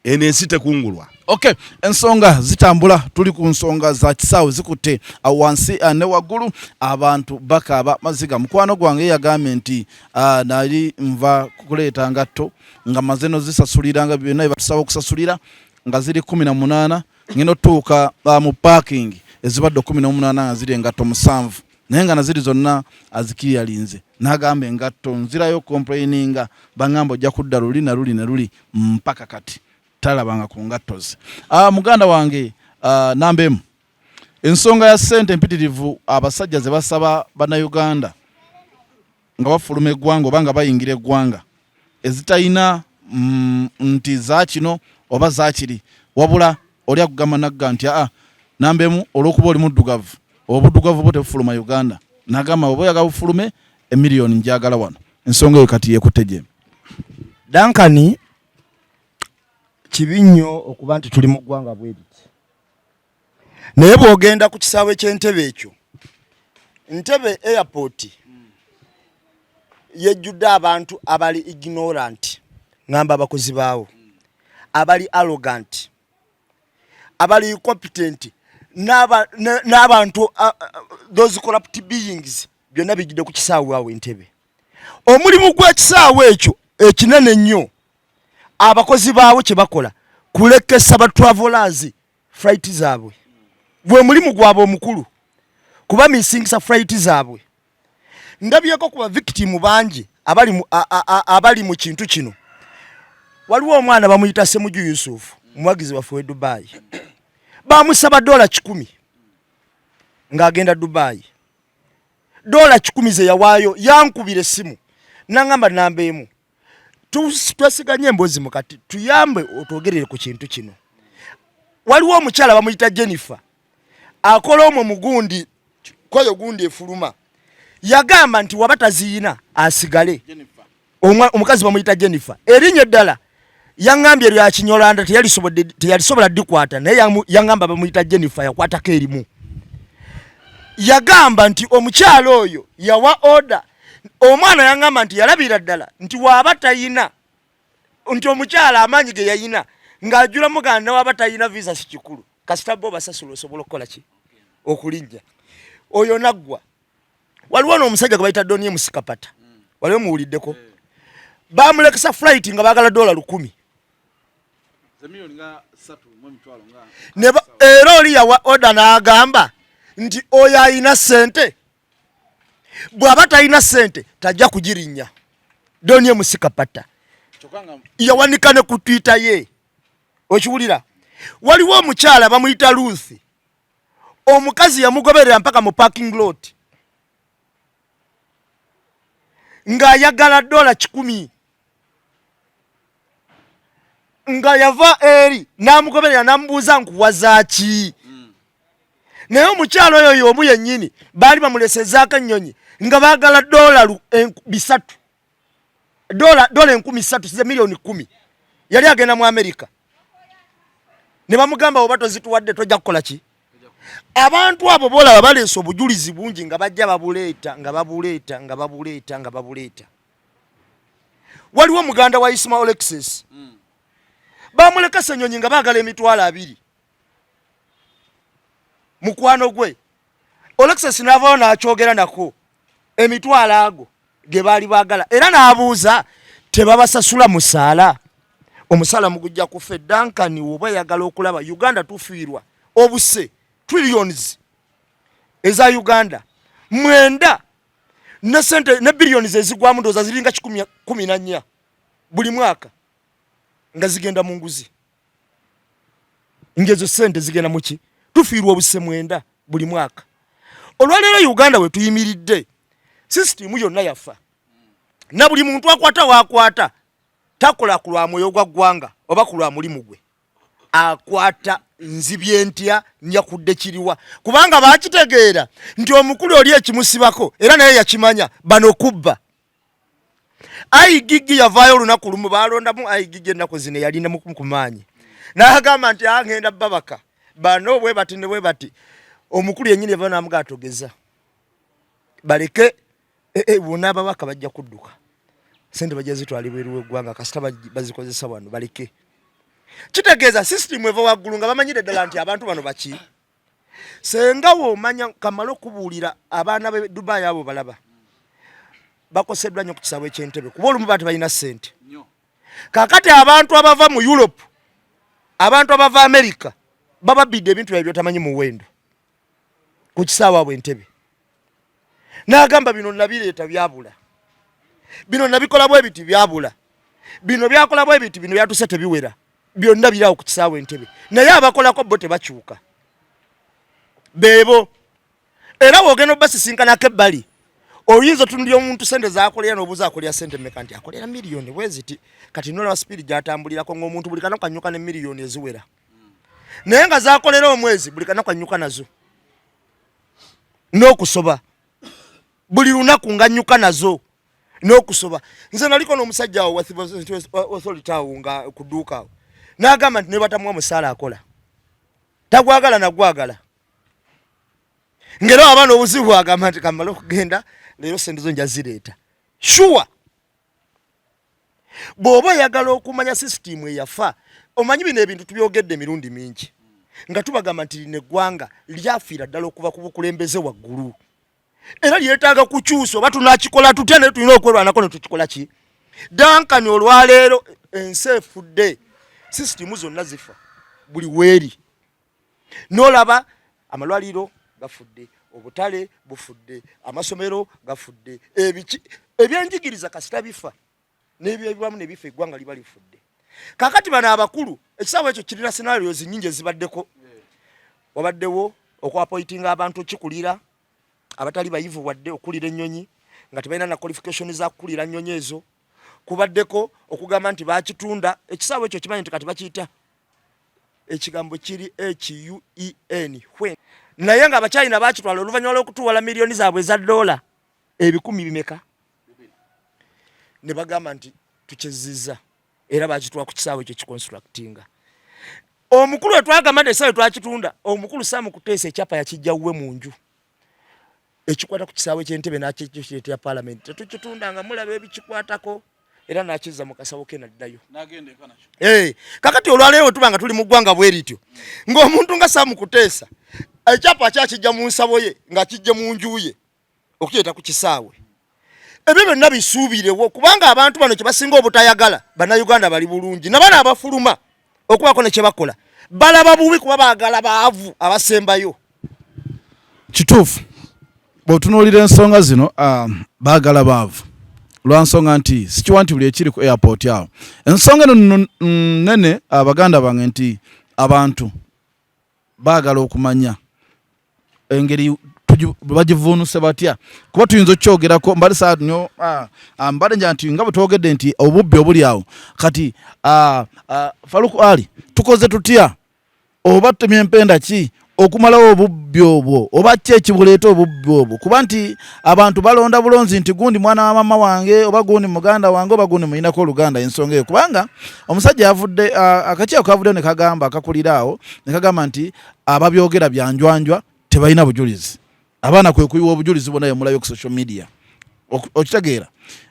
eno ensi tekungulwa. Okay, ensonga zitambula tuli ku nsonga za kisaawe zikutte awansi ne waggulu abantu bakaaba maziga mukwano gwange yagambye nti nali nva kuleeta ngatto nga mazeno zisasuliranga byonna ebatusaba okusasulira nga ziri 18 ngeno tuuka mu parking ezibadde 18 nga ziri engatto 7 naye nga naziri zonna azikiriyalinze n'agamba engatto nzirayo complaininga bangamba ojja kudda luli na luli mpaka kati talabanga ku ngattoze. Muganda wange nambemu ensonga ya ssente empitirivu abasajja ze basaba bannayuganda nga bafuluma eggwanga oba nga bayingira eggwanga ezitayina nti za kino oba za kiri wabula oli akugamba nagga nti nambemu olw'okuba oli muddugavu obuddugavu bwo tebufuluma Uganda nagamba oba oyagala bufulume emiliyoni njagala wano ensonga eyo kati yekutte gye Dankani kibi nnyo okuba nti tuli mu ggwanga bwe liti. Naye bw'ogenda ku kisaawe ky'Entebbe ekyo, Entebbe airport yejjudde abantu abali ignorant, ngamba abakozi baawo, abali arrogant, abali incompetent, n'abantu those corrupt beings, byonna bijjudde ku kisaawe awo Entebbe. Omulimu gw'ekisaawe ekyo ekinene nnyo, abakozi baawo kye bakola kulekesa ba travelers flight zaabwe, gwe mulimu gwabwe omukulu, kuba misingisa flight zaabwe. Ndabyeko kuba victim bangi abali mu kintu kino. Waliwo omwana bamuyita Semuju Yusuf, muwagizi waffe Dubai. Bamusaba $10 ng'agenda Dubai. $10 ze yawaayo, yankubira essimu n'angamba namba emu. Twasiganye Emboozi Mukati, tuyambe otwogerere ku kintu kino. Waliwo omukyala bamuyita Jennifer, akola omwo mugundi koyo gundi efuluma. Yagamba nti wabataziina asigale. Omukazi bamuyita Jennifer. Erinnya eddala yangambye lya Kinyolanda teyalisobola dikwata, naye yangamba bamuyita Jennifer yakwatako erimu. Yagamba nti omukyala oyo yawa order. Omwana yangamba nti yalabira ddala nti wabatayina, nti omukyala amaanyi ge yayina ng'ajula muganda wabatayina visa si kikulu. Kasita bo basasula osobola okukola ki? Okulinnya. Oyo naggwa. Waliwo n'omusajja gwe bayita Donnie Musikapata. Waliwo muwuliddeko. Bamulekesa flight nga baagala $10,000. Era oli yawa order n'agamba nti oyo ayina ssente. Bw'aba talina ssente tajja kugirinnya. Donnie Musikapata yawanika ne ku Twitter ye. Okiwulira? Waliwo omukyala bamuyita Ruth. Omukazi yamugoberera mpaka mu parking lot ng'ayagala $10 nga yava eri n'amugoberera n'amubuuza nkuwaza ki. Naye omukyala oyo omu yennyini baali bamulesezaako ennyonyi nga baagala $3,000, $3,000 ze $10,000,000. Yali agenda mu Amerika. Ne bamugamba oba tozituwadde tojja kukola ki? Abantu abo boolaba baleese obujulizi bungi nga bajja babuleeta nga babuleeta nga babuleeta nga babuleeta. Waliwo muganda wa Ismail Alexis. Bamulekesa ennyonyi nga baagala $20,000. Mukwano gwe Alexis n'avaayo n'akyogera nako $20,000 ago ge baali baagala, era n'abuuza tebabasasula musaala. Omusaala mugujja kufa Duncan oba yagala okulaba Uganda tufiirwa obuse trillions eza Uganda mwenda ne sente ne billions ezigwamu ndoza ziringa 14 buli mwaka nga zigenda mu nguzi. Ngezo sente zigenda muki tufiirwa obuse mwenda buli mwaka. Olwaleero Uganda we tuyimiridde system yonna yafa. Na buli muntu akwata waakwata takola ku lwa mwoyo gwa ggwanga oba ku lwa mulimu gwe. Akwata nzibye ntya nyakudde kiriwa kubanga baakitegeera nti omukulu oli ekimusibako era naye yakimanya bano kubba. Gigi yavaayo olunaku lumu baalondamu Gigi ennaku zino yalina ku maanyi n'agamba nti angenda babaka bano bwe bati ne bwe bati. Omukulu yennyini yavaayo n'amugaa togeza baleke bonna ababaka bajja kudduka sente bajja zitwalibwa eri w'eggwanga kasita bazikozesa wano baleke. Kitegeeza system eva waggulu nga bamanyire ddala nti abantu bano baki. Senga woomanya kamala okubuulira abaana be Dubai abo balaba bakoseddwa nnyo ku kisaawe ky'Entebbe kuba olumu baati balina ssente. Kaakati abantu abava mu Europe, abantu abava America bababidde ebintu byabyo tamanyi muwendo ku kisaawe abo Entebbe. N'agamba bino nabireeta byabula, bino nabikola bwe biti byabula, bino byakola bwe biti bino byatuse tebiwera, byonna birawo ku kisaawe Entebbe. Naye abakolako bo tebakyuka beebo. Era woogenda obbasisinkanako ebbali oyinza otunulya omuntu sente z'akolera n'obuuza akolera sente mmeka nti akolera miliyoni bweziti kati nola sipiidi gy'atambulirako ng'omuntu buli kanaku anyuka ne miliyoni eziwera. Naye nga z'akolera omwezi buli kanaku anyuka nazo n'okusoba buli lunaku nganyuka nazo n'okusoba. Nze naliko n'omusajja awo authority awo nga ku dduuka awo n'agamba nti ne batamuwa musaala akola tagwagala nagwagala ngero abaana obuzibu agamba nti kamala okugenda leero sente zo nja zireeta shuwa bw'oba oyagala okumanya sisitimu eyafa omanyi bino ebintu tubyogedde emirundi mingi nga tubagamba nti lino eggwanga lyafiira ddala okuva ku bukulembeze waggulu era lyetaaga kukyusa oba tunakikola tutya naye tulina okwerwanako ne tukikola ki dankani olwaleero ensi efudde sisitimu zonna zifa buli weeri n'olaba amalwaliro gafudde obutale bufudde amasomero gafudde ebyenjigiriza kasita bifa n'ebyebiwamu ne bifa eggwanga liba lifudde kakati bano abakulu ekisaawe ekyo kirina scenarios nnyingi ezibaddeko wabaddewo okwapoitinga abantu kikulira abatali bayivu wadde okulira ennyonyi nga tebalina na qualification za kukulira nnyonyi ezo kubaddeko okugamba nti bakitunda ekisaawe ekyo kimanyi nti kati bakiyita ekigambo kiri HUEN naye nga abakyayina bakitwala oluvannyuma lw'okutuwala miliyoni zaabwe za $100 bimeka ne bagamba nti tukyezizza era bakitwala ku kisaawe ekyo kiconstructinga omukulu wetwagamba nti ekisaawe twakitunda omukulu Sam Kuteesa ekyapa yakijjawuwe mu nju ekikwata ku kisaawe ky'Entebbe n'akireetera Parliament tetukitunda nga mulaba ebikikwatako era n'akizza mu kasawo ke naddayo kakati olwaleero tuba nga tuli mu ggwanga bwe lityo ng'omuntu nga Sam Kuteesa ekyapa kyakijja mu nsabo ye ng'akijje mu nju ye okukireeta ku kisaawe ebyo byonna bisuubirewo kubanga abantu bano kye basinga obutayagala bannayuganda bali bulungi nabaana abafuluma okubaako ne kye bakola balaba bubi kuba baagala baavu abasembayo kituufu bw'otunuulira ensonga zino baagala baavu lwa nsonga nti sikiwa nti buli ekiri ku airport awo ensonga eno nene abaganda bange nti abantu baagala okumanya engeri bagivuunuse batya kuba tuyinza okukyogerako mbali saati nyo mbale nja nti nga bwe twogedde nti obubbi obuli awo kati Faruku Ali tukoze tutya oba tutemye empenda ki okumalawo obubbi obwo oba ki ekibuleeta obubbi obwo kuba nti abantu balonda bulonzi nti gundi mwana wa mama wange oba gundi muganda wange oba gundi muyinako oluganda ensonga eyo kubanga omusajja yavudde akakiiko kavudde ne kagamba akakulira awo ne kagamba nti ababyogera byanjwanjwa tebalina bujulizi abaana kwe kuyiwa obujulizi bonna yemulayo ku social media okitegeera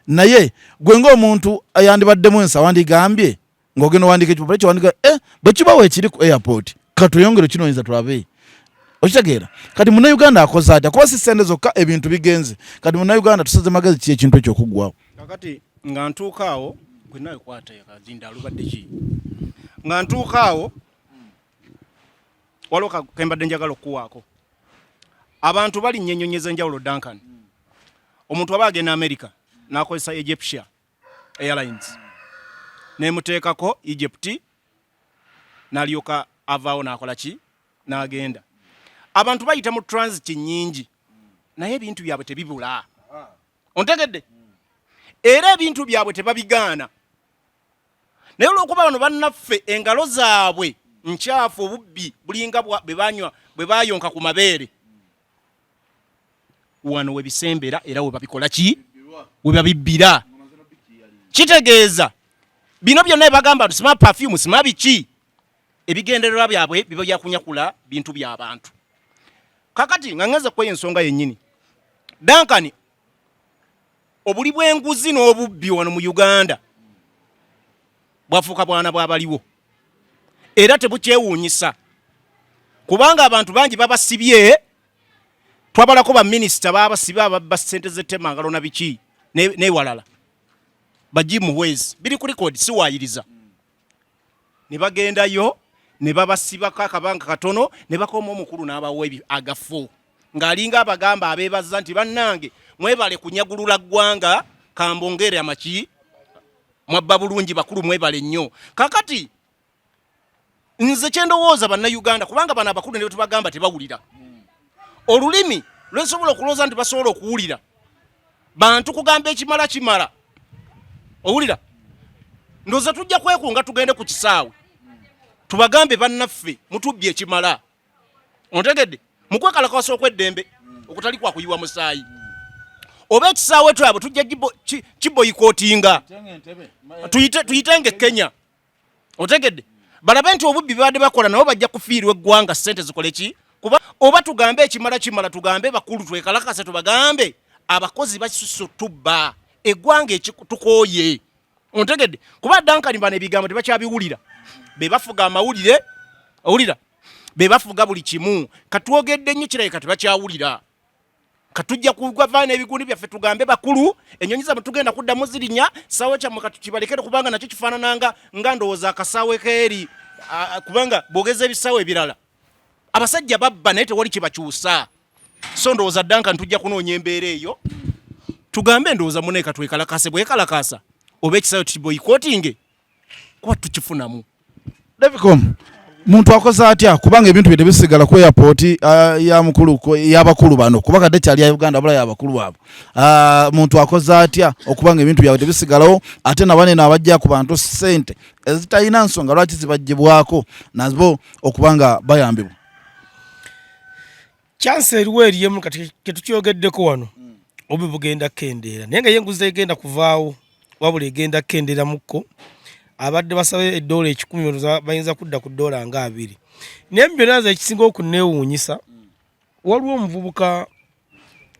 naye gwe ng'omuntu ayandibaddemu ensa wandigambye ng'ogenda owandiika ekipapula ekyo wandika bwe kibawo ekiri ku airport katuyongere kinoyinza tulabe okitegeera kati munnayuganda akoze atya kuba si ssente zokka ebintu bigenze kati munnayuganda tusaze magezi ki ekintu ekyo okuggwawo kakati nga ntuukaawo gwenawe kwata yakadinda alubadde ki nga ntuukaawo waliwo kembadde njagala okuwaako abantu balinnya ennyonyi ez'enjawulo Duncan omuntu aba agenda America n'akozesa Egyptian Airlines nemuteekako Egypt n'alyoka avaawo n'akola ki n'agenda abantu bayita mu transit nnyingi naye ebintu byabwe tebibula ontegedde era ebintu byabwe tebabigaana naye olw'okuba bano bannaffe engalo zaabwe nkyafu obubbi bulinga bwe bayonka ku mabeere wano webisembera era webabikola ki webabibbira kitegeeza bino byonna ebagamba tusima perfume sima biki ebigendererwa byabwe biba byakunyakula bintu by'abantu kakati nga ngeze kweyo ensonga yennyini Duncan obuli bw'enguzi n'obubbi wano mu Uganda bwafuuka bwana bw'abaliwo era tebukyewuunyisa kubanga abantu bangi babasibye twabalako baminisita babasibye ababba ssente z'ettemangalo na biki n'ewalala bajimu wezi biri ku likodi siwaayiriza ne bagendayo ne babasibako akabanga katono ne bakoma omukulu n'abawa agafu ng'alinga abagamba abeebaza nti bannange mwebale kunyagulula ggwanga kambongere amaki mwabba bulungi bakulu mwebale nnyo kakati nze kyendowooza bannayuganda kubanga bano abakulu ne tubagamba tebawulira olulimi lwensobola okulooza nti basobola okuwulira bantu kugamba ekimala kimala owulira ndoza tujja kwekunga tugende ku kisaawe tubagambe bannaffe mutubbye ekimala ontegedde mukwekalakasa okw'eddembe okutali kwa kuyiwa musaayi oba ekisaawe twabwe tujja kiboyikootinga tuyitenge Kenya otegedde balabe nti obubbi bibadde bakola nabo bajja kufiirwa eggwanga ssente zikole ki kuba oba tugambe ekimala tugambe bakulu twekalakase tubagambe abakozi bakisusso tubba eggwanga tukooye ontegedde kuba Duncan bano ebigambo tebakyabiwulira be bafuga amawulire owulira be bafuga buli kimu katwogedde nnyo kirabika tebakyawulira katujja kugwavaana ebigundi byaffe tugambe bakulu ennyonyi zaabwe tugenda kuddamu zirinya sawa kyammwe katukibalekere kubanga nakyo kifaanananga nga ndowooza akasaawe keeri kubanga bwogeza ebisaawe ebirala abasajja babba naye tewali kibakyusa so ndowooza Duncan tujja kunoonya embeera eyo tugambe ndowooza muneeka twekalakase bwekalakasa oba ekisaawe tukiboyikotinge kuba tukifunamu Devicom muntu akoze atya kubanga ebintu bye bisigala ku airport ya mukulu y'abakulu bano kubanga tekyali ya Uganda bala y'abakulu abo muntu akoze atya okubanga ebintu byawe bisigalawo ate nabanene abajja ku bantu sente ezitayina nsonga lwaki zibajjibwako nazo okubanga bayambibwa chance eriwe eriyemu kati ketukyogeddeko wano obi bugenda kendeera naye nga yenguza egenda kuvaawo wabula egenda kendeera mukko abadde basabe $1 1,000 bayinza kudda ku $2 nga 2 naye byonna ekisinga okuneewuunyisa waliwo omuvubuka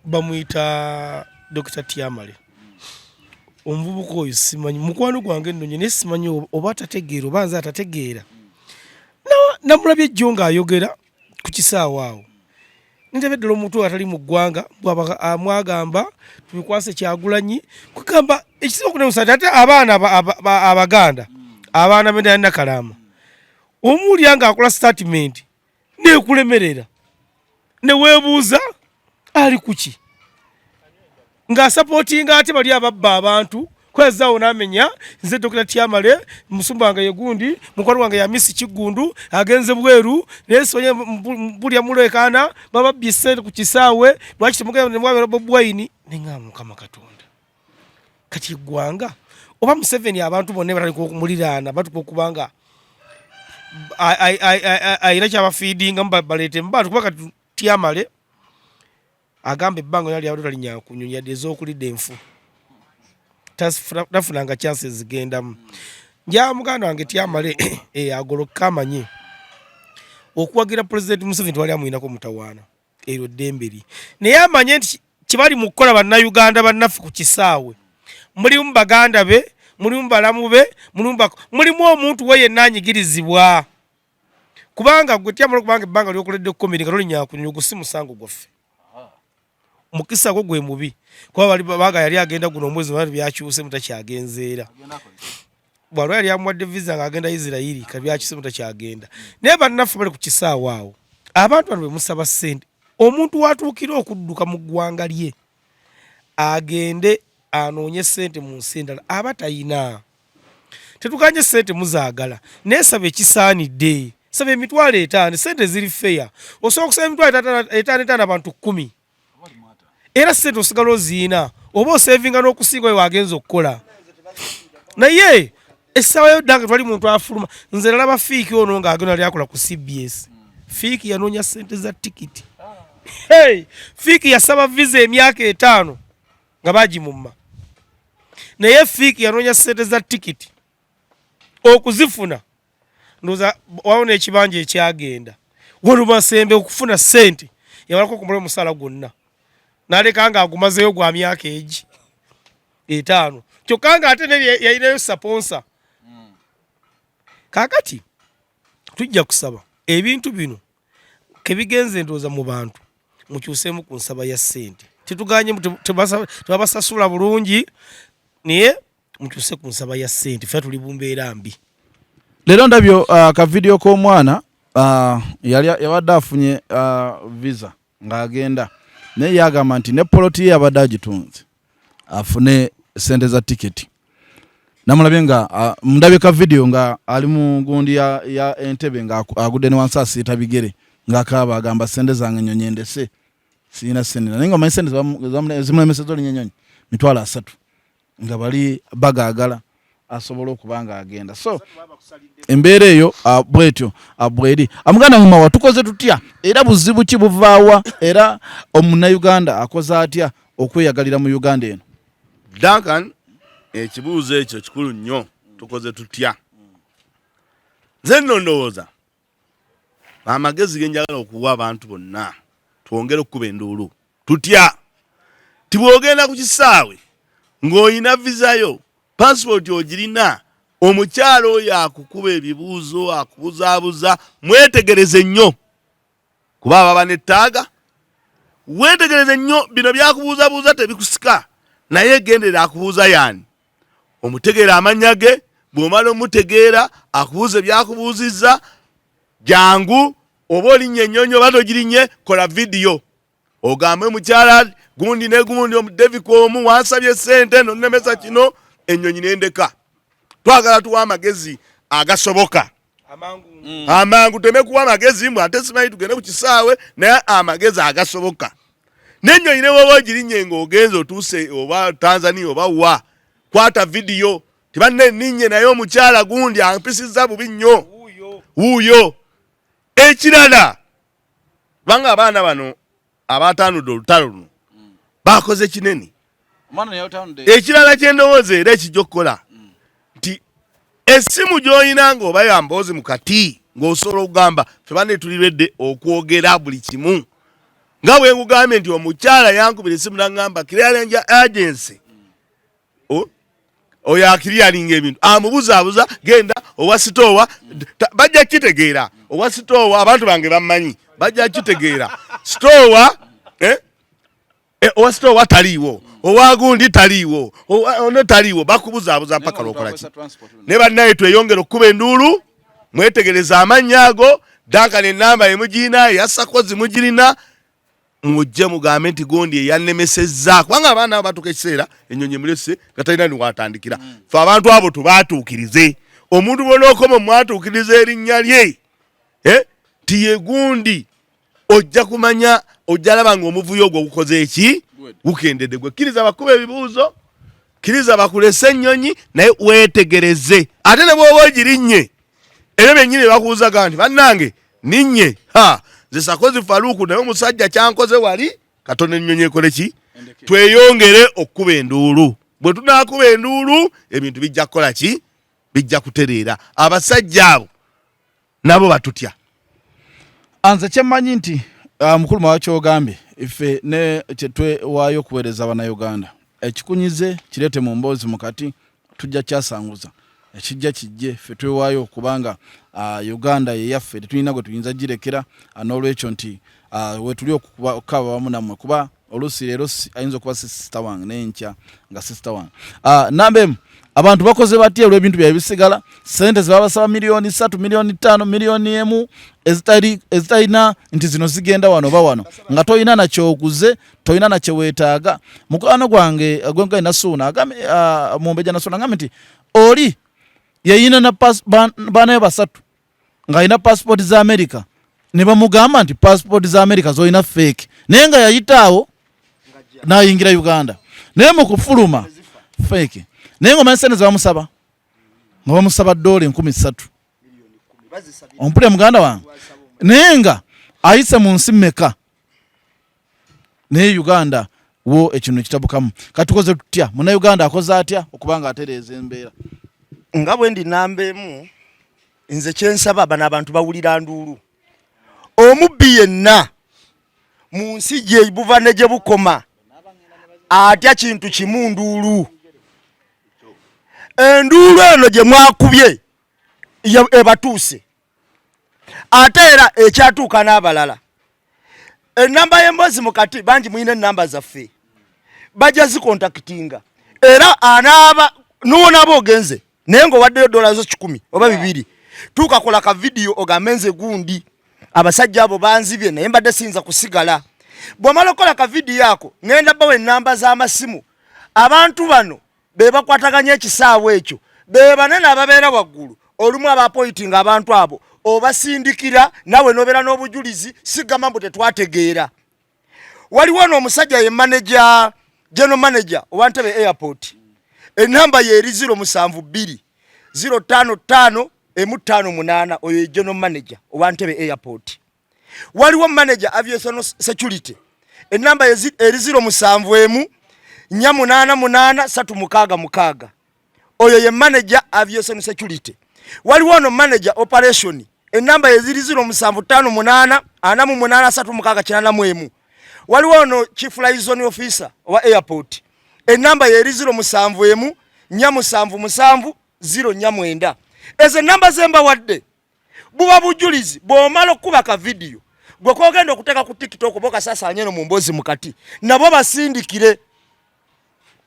bamuyita Dr. Tiamale omuvubuka oyo simanyi mukwano gwange nno naye simanyi oba atategeera oba nze atategeera namulabye ejjo ng'ayogera ku kisaawe awo ntebeddala omuntu atali mu ggwanga mwagamba tubikwase Kyagulanyi kugamba ekisinga okuneewuunyisa ate abaana abaganda abaana b'endala Nakalama omuwulira ng'akola statement neekulemerera ne weebuuza ali kuki ng'asapootinga ate bali ababba abantu kwezaawo n'amenya nze Dr. Tiamale musumba wange yegundi mukwano wange ya Miss Kigundu agenze bweru naye sonye bulya mulekana bababbye ssente ku kisaawe lwaki temugenda ne mwabera Bobi Wine ne Mukama Katonda kati eggwanga oba Museveni abantu bonna batandika okumuliraana batuka okubanga ayina kyabafiidinga baleete mubantu kuba kati Tiamale agamba ebbanga lyali abato talinya kunyonyi yadde ez'okulidda enfu tafunanga chance zigendamu nja muganda wange Tiamale agoloka amanyi okuwagira President Museveni twali amuyinako mutawaana eryo ddemberi naye amanye nti kibali mu kukola bannayuganda bannaffe ku kisaawe mulimu baganda be mulimu balamu be mulimu omuntu we yenna anyigirizibwa kubanga gwe Tiamale kubanga ebbanga lyokoledde komedi nga tolinnya kunyonyi gusi musango gwaffe mukisa gwo gwe mubi kuba bali baga yali agenda guno omwezi wali byakyuse mutakyagenzeera bwalwa yali amwadde visa ng'agenda Israeli kati byakyuse mutakyagenda naye bannaffe bali ku kisaawe awo abantu bano bwe musaba ssente omuntu watuukira okudduka mu ggwanga lye agende anoonye ssente mu nsi endala aba tayina tetukanye ssente muzaagala naye saba ekisaanidde saba $5,000 ssente ziri feya osobola okusaba $5,000 abantu 10 era ssente osigala oziina oba osevinga n'okusinga we wagenza okukola naye essaawa yoddange twali muntu afuluma nze nalaba fiiki ono ng'agenda yali akola ku CBS fiiki yanoonya ssente za tikiti fiiki yasaba visa emyaka 5 nga bagimumma naye fiiki yanoonya ssente za tikiti okuzifuna ndowooza wawona ekibanja ekyagenda wolumasembe okufuna ssente yabalako okumala omusaala gwonna naleka nga agumazeyo gwa myaka egi 5 kyokka nga ate yayinayo saponsa kakati tujja kusaba ebintu bino kebigenze ndowooza mu bantu mukyuseemu ku nsaba ya ssente tetuganye tebabasasula bulungi naye mukyuse ku nsaba ya ssente ffe tuli bumbeera mbi leero ndabyo akavidiyo k'omwana yabadde afunye visa ng'agenda naye yagamba nti ne poloti ye yabadde agitunze afune sente za tiketi namulabye nga mundabye ka video nga ali mu gundi ya Entebbe nga agudde ne wansi asiita bigere ng'akaaba agamba sente zange nnyonyi ndese sirina sente naye nga omanyi sente zimulemesezza olinya ennyonyi $3,000 nga bali bagaagala asobola okuba nga agenda so embeera eyo bwetyo bweri amuganda mumawa tukoze tutya era buzibu ki buvaawa era omunnayuganda akoze atya okweyagalira mu Uganda eno Duncan ekibuuzo ekyo kikulu nnyo tukoze tutya Nze ndowooza amagezi genjagala okuwa abantu bonna twongere okukuba enduulu tutya tibwogenda ku kisaawe ng'oyina vizayo passport ogirina omukyalo oyo akukuba ebibuuzo akubuzaabuza mwetegereze nnyo kuba ababa n'ettaaga wetegereze nnyo bino byakubuuzabuuza tebikusika naye gendera akubuuza yaani omutegeera amannya ge bw'omala omutegeera akubuuza ebyakubuuzizza jangu oba olinnye ennyonyi oba togirinnye kola vidiyo ogambe mukyala gundi ne gundi omudevika omu wansabye ssente nonnemesa kino ennyonyi n'endeka twagala tuwa amagezi agasoboka amangu temekuwa amagezi mbu ate simanyi tugende ku kisaawe naye amagezi agasoboka n'ennyonyi ne woba ogirinnye ng'ogenze otuuse oba Tanzania oba wa kwata vidiyo tibanne ninye naye omukyala gundi ampisizza bubi nnyo wuuyo ekirala banga abaana bano abataanudde olutalo luno bakoze kinene ekirala kyendowooza era ekijja okukola nti essimu gy'oyina ng'oba ya Emboozi Mukati ng'osobola okugamba ffe banne tulibedde okwogera buli kimu nga bwe nkugambye nti omukyala yankubira essimu n'aŋŋamba clearing agency oyo akiriyalinga ebintu amubuzaabuza genda owa sitoowa bajja kitegeera owa sitoowa abantu bange bammanyi bajja kitegeera sitoowa owa sitoowa taliiwo owa gundi taliiwo ono taliiwo bakubuzaabuza mpaka lwokolaki ne bannaye tweyongera okukuba enduulu mwetegereza amannya ago Duncan ennamba emugirina eya Sakozi mugirina mujje mugambe nti gondi eyannemesezza kubanga abaana batuuka ekiseera ennyonyi mulese nga talina ni watandikira fe abantu abo tubaatuukirize omuntu bona okoma mwatuukiriza erinnya lye ti ye gundi ojja kumanya ojja laba ng'omuvuyo ogwo gukoze eki gukendedde gwe kkiriza bakuba ebibuuzo kkiriza bakulese ennyonyi naye weetegereze ate ne bw'oba ogirinnye era bennyini bakubuuzaga nti bannange ninnye nze Sakozi Faruku naye omusajja kyankoze wali Katonda ennyonyi ekole ki tweyongere okukuba enduulu bwe tunaakuba enduulu ebintu bijja kukola ki bijja kutereera abasajja abo nabo batutya anze kyemmanyi nti mukulu mawa kyogambye ife ne kyetwewaayo okuweereza abannayuganda ekikunyize kireete mu Emboozi Mukati tujja kyasanguza ekijja kijje ffe twewaayo okubanga Uganda ye yaffe tetulina gwe tuyinza girekera n'olwekyo nti wetuli okukaba wamu nammwe kuba oluusi leero ayinza okuba sisita wange n'enkya nga sisita wange nambemu abantu bakoze batya olw'ebintu byabwe bisigala sente zibabasaba miliyoni 3 miliyoni 5 miliyoni 1 ezitalina nti zino zigenda wano oba wano nga toyina nakyoguze toyina nakyeweetaaga mukwano gwange gwenkai nasuuna mumbeja nasuuna agambe nti oli yayina baanayo basatu ng'alina passport za America ne bamugamba nti passport za America zoyina fake naye nga yayitaawo n'ayingira Uganda naye mu kufuluma fake naye ng'omanyi sente zebamusaba nga bamusaba $3,000 ompulira muganda wange naye nga ayise mu nsi mmeka naye Uganda wo ekintu ekitabukamu katukoze tutya munnayuganda akoze atya okubanga atereeza embeera nga bwe ndi namba emu nze kyensaba bano abantu bawulira nduulu omubbi yenna mu nsi gye buva ne gye bukoma atya kintu kimu nduulu enduulu eno gye mwakubye ebatuuse ate era ekyatuuka n'abalala ennamba y'Emboozi Mukati bangi muyina ennamba zaffe bajja zikontakitinga era anaaba n'onaaba ogenze naye ng'owaddeyo $100 oba 200 tuukakola ka vidiyo ogambe nze gundi abasajja abo banzibye naye mbadde siyinza kusigala bw'omala okukola ka vidiyo ako ngenda bawo ennamba z'amasimu abantu bano be bakwataganya ekisaawe ekyo be banene ababeera waggulu olumu abapoyitinga abantu abo obasindikira nawe nobeera n'obujulizi sigamba mbu tetwategeera waliwo n'omusajja ye manager general manager owa Entebbe airport ennamba ye eri 072 055 M58 oyo ye general manager owa Entebbe airport waliwo manager aviation security ennamba ye eri 07 488 366 oyo ye manager aviation security waliwo no manager operation enamba eziri 0758 48 waliwo no chief liaison officer wa airport enamba yeri 07 47 0 ezo namba zemba wadde buba bujulizi bw'omala kuba ka video gwe kogenda okuteka ku TikTok boka sasa anyeno mu Emboozi Mukati nabo basindikire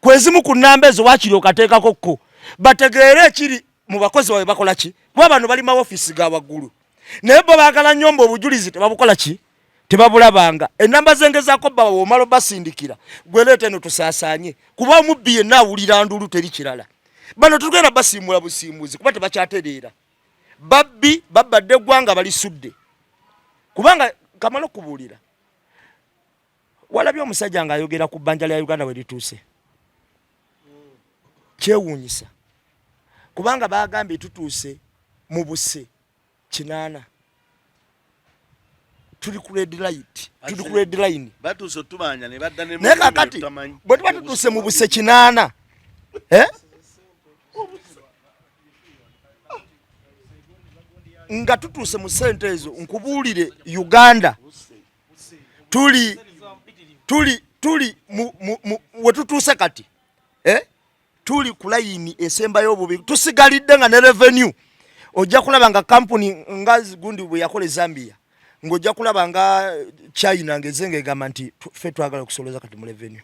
kwezimu ku namba ezo wakiri okateekako ko bategeere ekiri mu bakozi bawe bakola ki kuba bano bali ma office ga waggulu naye bo baagala nyombo obujulizi tebabukola ki tebabulabanga enamba zengezako baba womalo basindikira gweleete eno tusaasanye kuba omubbi yenna awulira ndulu teri kirala bano tugenda basiimula busiimuzi kuba tebakyatereera babbi babadde eggwanga balisudde kubanga kamala okubuulira walabye omusajja ng'ayogera ku bbanja lya Uganda we lituuse kyewuunyisa kubanga baagambye tutuuse mu buse 8 tuli ku red light tuli ku red line batuuse tubanja ne badda ne naye kakati bwe tuba tutuuse mu buse 8 nga tutuuse mu sente ezo nkubuulire Uganda tuli we tutuuse kati tuli ku layini esembayo obubi tusigalidde nga ne revenue ojja kulaba nga kampuni nga gundi bwe yakola Zambia ng'ojja kulaba nga China ngeze ngegamba nti ffe twagala okusolooza kati mu revenue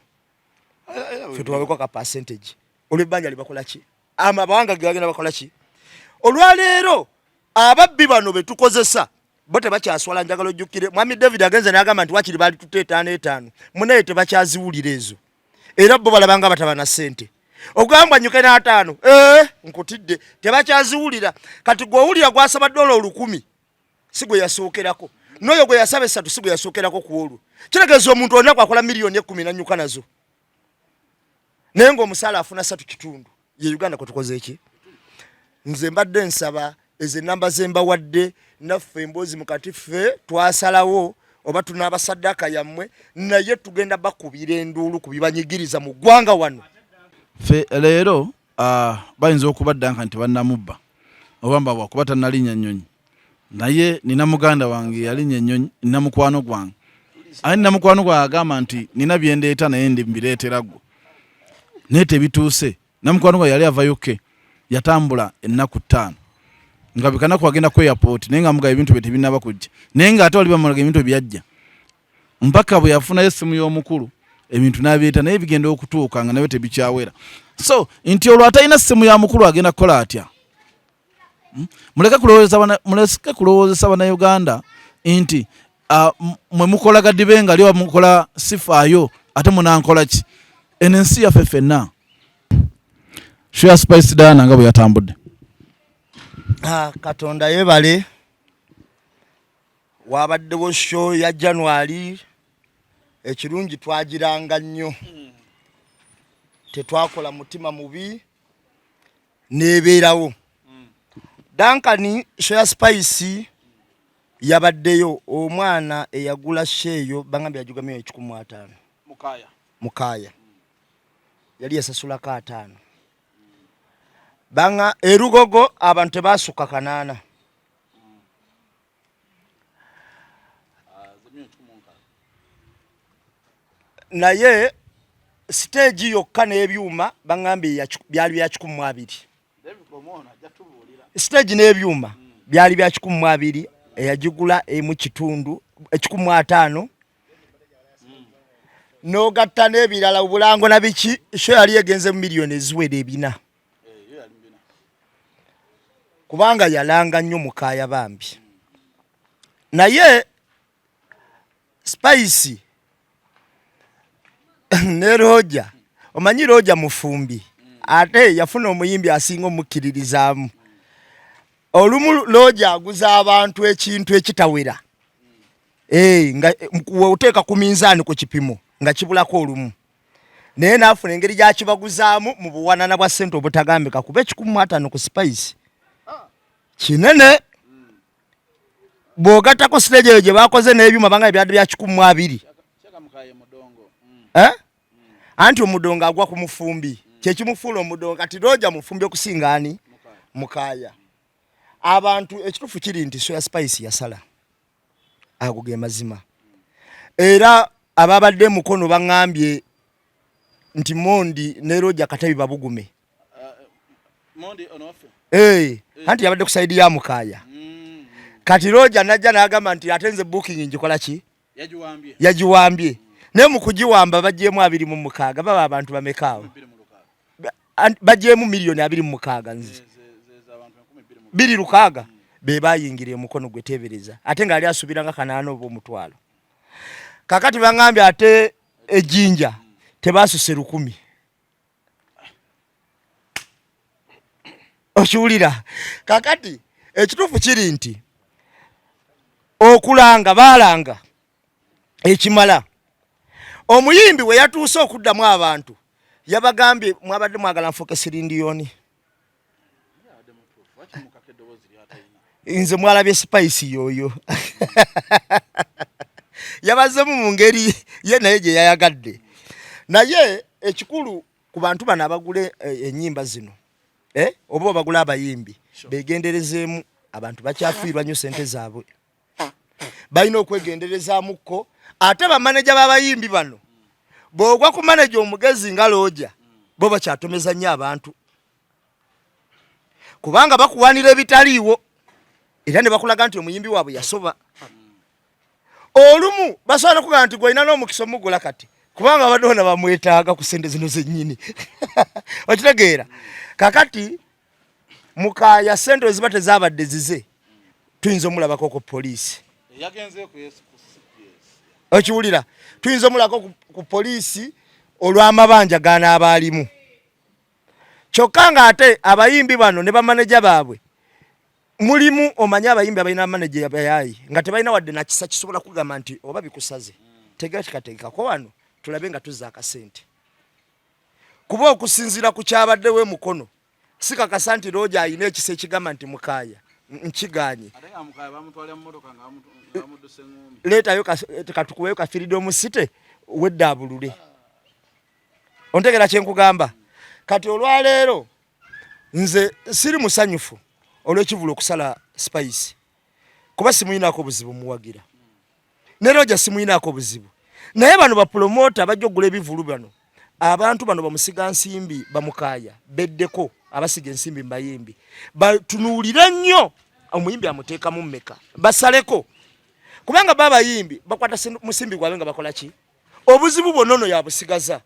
ffe twabekwa ka percentage olw'ebbanja libakola ki amabanga gagenda bakola ki olwaleero ababbi bano betukozesa bo tebakyaswala njagala ojjukire mwami David agenze n'agamba nti wakiri baali tuteetaano 5 munaye tebakyaziwulira ezo era bo balabanga batabana ssente ogamba nyuke na 5 nkutidde tebakyaziwulira kati gw'owulira gwasaba $10,000 si gwe yasookerako n'oyo gwe yasaba 3 si gwe yasookerako ku olwo kitegeeza omuntu olunaku akola $1,010,000 nanyuka nazo naye ng'omusaala afuna 3 ye Uganda kwe tukoze eki nze mbadde nsaba ezo namba zemba wadde naffe Emboozi Mukati ffe twasalawo oba tunaabasaddaka yammwe naye tugenda bakubira enduulu ku bibanyigiriza mu ggwanga wano fe leero bayinza okubaddanka nti bannamubba oba mbabwa kuba tannalinnya nnyonyi naye nina muganda wange yalinnya ennyonyi nina mukwano gwange aye nina mukwano gwange agamba nti nina byendeeta naye ndi mbireetera ggwe naye tebituuse namukwano gwange yali avayo ke yatambula ennaku 5 nga bikanaku agenda ku airport naye nga mugaye ebintu bye tebinaba kujja naye ng'ate wali bamulaga ebintu byajja mpaka bwe yafunayo essimu y'omukulu ebintu n'abyeta naye bigenda okutuuka nga nawe tebikyawera so nti olwo atalina essimu ya mukulu agenda kukola atya muleke kulowoozesa bannayuganda nti mwe mukolaga dibe nga liwa mukola sifaayo ate munankola ki eno ensi yaffe ffenna Share Spice Diana nga bwe yatambudde Katonda yebale wabaddewo show ya January ekirungi twagiranga nnyo tetwakola mutima mubi nebeerawo Dankani Share Spice yabaddeyo omwana eyagula sheeyo bangambye yajugamye 15 mukaya yali yasasula ka 5 banga erugogo abantu basuka 8 naye stage yokka n'ebyuma bangambye byali bya 12 stage n'ebyuma byali bya 12 eyagigula emu kitundu 15 no gatta n'ebirala obulango na biki show yali egenze mu milioni eziwera 4 kubanga yalanga nnyo mukaya bambi naye Spice ne Roja omanyi Roja mufumbi ate yafuna omuyimbi asinga omukiririzaamu olumu Roja aguza abantu ekintu ekitawera nga uteeka ku minzaani ku kipimo nga kibulako olumu naye naafuna engeri gyakibaguzaamu mu buwanana bwa ssente obutagambika kuba 15 ku Spice kinene bw'ogattako stage eyo gye bakoze n'ebyuma banga byadde bya 12 anti omudongo agwa ku mufumbi kyekimufuula omudongo kati Roja mufumbi okusinga ani mukaya abantu ekitufu kiri nti soya spice yasala ago ge mazima era ababadde mukono bangambye nti Mondi ne Roja Katabi babugume Mondi onofe anti yabadde ku side ya Mukaya kati Roja najja n'agamba nti atenze booking njikola ki yajiwambye ne mu kujiwamba bajjemu 26 baba abantu bamekaawo bajjemu milioni 26 nzi 26 be bayingire mukono gwetebereza ate nga ali asubiranga kanaano ob'omutwalo kakati bangambye ate ejinja tebasuse 10 okiwulira kakati ekitufu kiri nti okulanga balanga Ekimala omuyimbi we yatuuse okuddamu abantu yabagambye mwabadde mwagala nfoke sirindiyoni nze mwalabye spice yoyo yabazemu mu ngeri ye naye gye yayagadde naye ekikulu ku bantu bano abagule ennyimba zino oba bagula abayimbi begenderezeemu abantu bakyafiirwa nnyo sente zaabwe balina okwegenderezaamuko ate bamaneja b'abayimbi bano bw'ogwa ku maneja omugezi nga Roja bo bakyatomeza nnyo abantu kubanga bakuwanira ebitaliiwo era ne bakulaga nti omuyimbi waabwe yasoba olumu basobola okugamba nti gwolina n'omukisa omugula kati kubanga abadde bamwetaaga ku sente zino zennyini okitegeera kakati Mukaya sente eziba tezaabadde zize tuyinza omulabako ku poliisi okiwulira tuyinza omulabako ku poliisi olw'amabanja ganaaba alimu kyokka nga ate abayimbi bano ne bamaneja baabwe mulimu omanyi abayimbi abalina amaneja yabayayi nga tebalina wadde nakisa kisobola kugamba nti oba bikusaze tegera kikategekako wano tulabe nga tuzza akasente kuba okusinziira ku kyabaddewo emukono sikakasa nti Roja ayina ekisa ekigamba nti Mukaya nkiganye leetayo katukuweyo ka freedom city weddaabulule ontegera kyenkugamba kati olwaleero nze siri musanyufu olw'ekivulu okusala spice kuba simuyinaako buzibu muwagira ne Roja simuyinaako buzibu naye bano bapromota bajja okugula ebivulu bano abantu bano bamusiga nsimbi bamukaya beddeko abasiga ensimbi mbayimbi batunuulire nnyo omuyimbi amuteeka mu mmeka basaleko kubanga baba yimbi bakwata musimbi gwabe nga bakola ki obuzibu bonono yabusigaza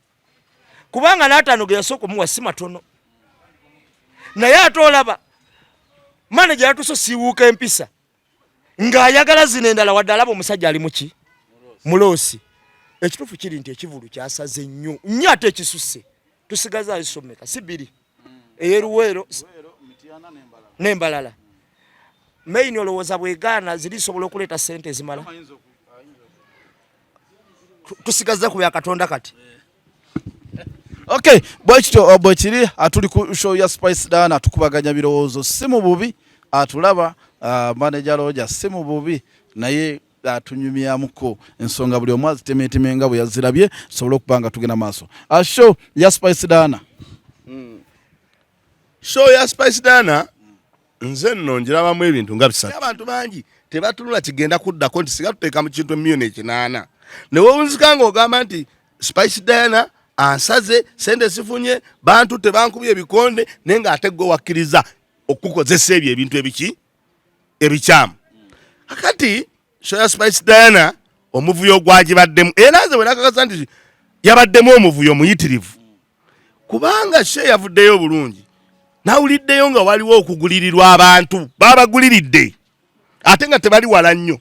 kubanga n'ataano ge yasooka omuwa si matono naye ate olaba manager yatuso siwuuka empisa ng'ayagala zino endala wadde alaba omusajja ali muki muloosi ekitufu kiri nti ekivulu kyasaze nnyo nnyo ate ekisusse tusigaza alisomeka si bbiri eyeruweero n'embalala maini olowooza bwegaana zirisobola okuleeta sente ezimala tusigaza ku bya Katonda kati okay bwekityo bwekiri atuli ku show ya Spice Dana tukubaganya birowoozo si mu bubi atulaba manager Roja si mu bubi naye atunyumyamuko ensonga buli omwazi temetemenga bwe yazirabye sobola okubanga tugenda maaso show ya Spice Dana show ya Spice Dana nze nno njirabamu ebintu nga bisatu abantu bangi tebatunula kigenda kuddako nti siga tuteeka mu kintu million 8 ne wowunzikanga ogamba nti Spice Dana ansaze sente sifunye bantu tebankubye ebikonde nenga ate gwe wakkiriza okukozesa ebyo ebintu ebiki ebikyamu akati show ya Spice Dana omuvuyo gwagibaddemu era nze bwenakakasa nti yabaddemu omuvuyo muyitirivu kubanga show yavuddeyo bulungi nawuliddeyo nga waliwo okugulirirwa abantu babaguliridde ate nga tebali wala nnyo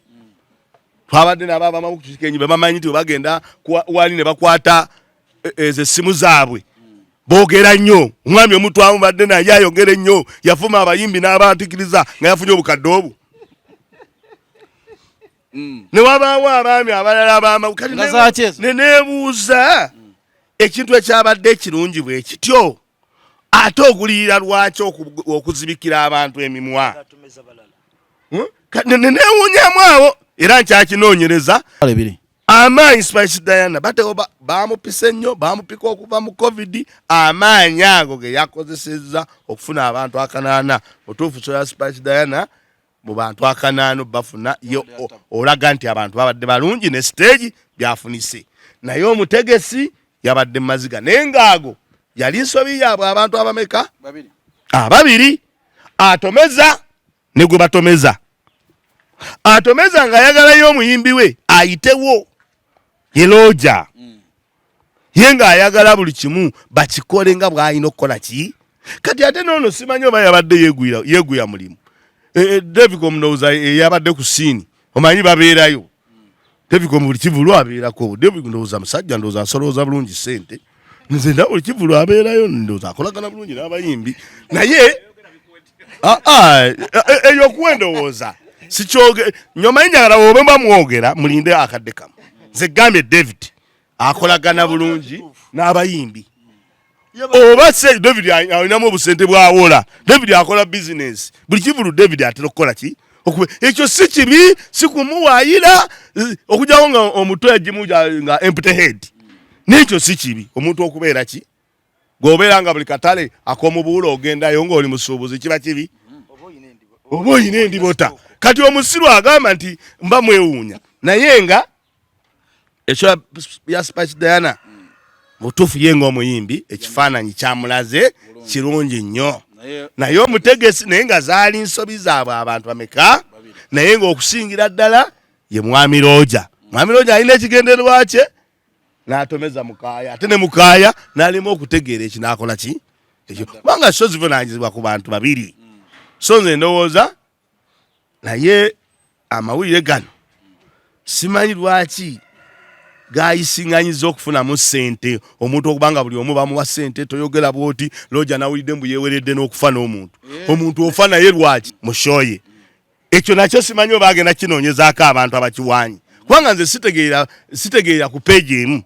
twabadde n'abamabukukenyi bamanyi nti bagenda wali ne bakwata ezo essimu zaabwe boogera nnyo omwami omutwamu badde naye ayogere nnyo yafuma abayimbi n'abatikiriza nga yafunye obukadde obwo ne wabaawo abaami abalala neneebuuza ekintu ekyabadde ekirungi bwe kityo ate ogulirira lwaki okuzibikira abantu emimwa neneewuunyamu awo era nkyakinoonyereza amaanyi Spice Diana batewo bamupise nnyo bamupika okuva mu covid amaanyi ago ge yakozesezza okufuna abantu akanaana otuufu so ya Spice Diana mu bantu akanaano bafuna yo olaga nti abantu babadde balungi ne stage byafunise naye omutegesi yabadde maziga nengaago yali nsobi yaabwe abantu abameka ababiri atomeza ne gwe batomeza atomeza nga ayagalayo omuyimbi we ayitewo yeloja yenga ayagala buli kimu bakikole nga bw'alina okukola ki kati ate noono simanyi oba yabadde yeeguya mulimu David Komndoza yabadde ku siini omanyi babeerayo David buli kivulu abeerako David ndowooza musajja ndowooza asolooza bulungi ssente nze nda buli kivulu abeerayo ndowooza akolagana bulungi n'abayimbi naye eyo kuwendowooza sikyoge nyomanyi njagala obe bamwogera mulinde akadde kamu nze gambye David akolagana bulungi n'abayimbi oba se David alinamu obusente bwawola David akola business buli kivulu David atera okukola ki ekyo si kibi si kumuwaayira okujyawo nga omutwe agimu nga empty head n'ekyo si kibi omuntu okubeera ki g'obeera nga buli katale ak'omubuulo ogendayo ng'oli musuubuzi kiba kibi oba oyina endibota kati omusiru agamba nti mba mwewuunya naye nga ekyo ya Spice Diana mutuufu ye ng'omuyimbi ekifaananyi kyamulaze kirungi nnyo naye omutegesi naye nga zaali nsobi zaabwe abantu bameka naye ng'okusingira ddala ye mwami Roja alina ekigendererwa kye n'atomeza mukaaya ate ne mukaaya n'alema okutegeera eki n'akola ki ekyo kubanga so zivunaanyizibwa ku bantu babiri so nze ndowooza naye amawulire gano simanyi lwaki gayisiŋŋanyiza okufunamu ssente omuntu okubanga buli omu bamuwa ssente toyogera bwoti Roja nawulidde mbu yeeweredde n'okufa n'omuntu omuntu ofa naye lwaki mushoye ekyo nakyo simanyi oba agenda kinoonyezaako abantu abakiwaanyi kubanga nze sitegeera ku peegi emu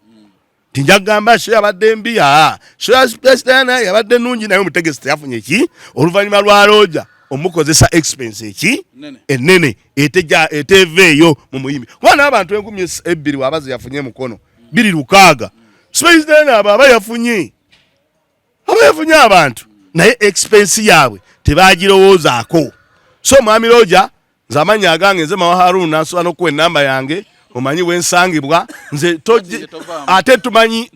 tinjagamba sho yabadde mbi sho ya Spice Diana yabadde nungi naye omutegesi teyafunye ki oluvannyuma lwa Roja omukozesa expense eki ennene eteveeyo mu muyimbi kubanga abantu 2,000 wabaze yafunye mukono 2,600 Spice Diana aba yafunye abantu naye expense yaabwe tebagirowoozaako so mwami Roja nze amanya agange nze Mawa Harun nasobola n'okuwa ennamba yange omanyi wensangibwa nze ate tumanyi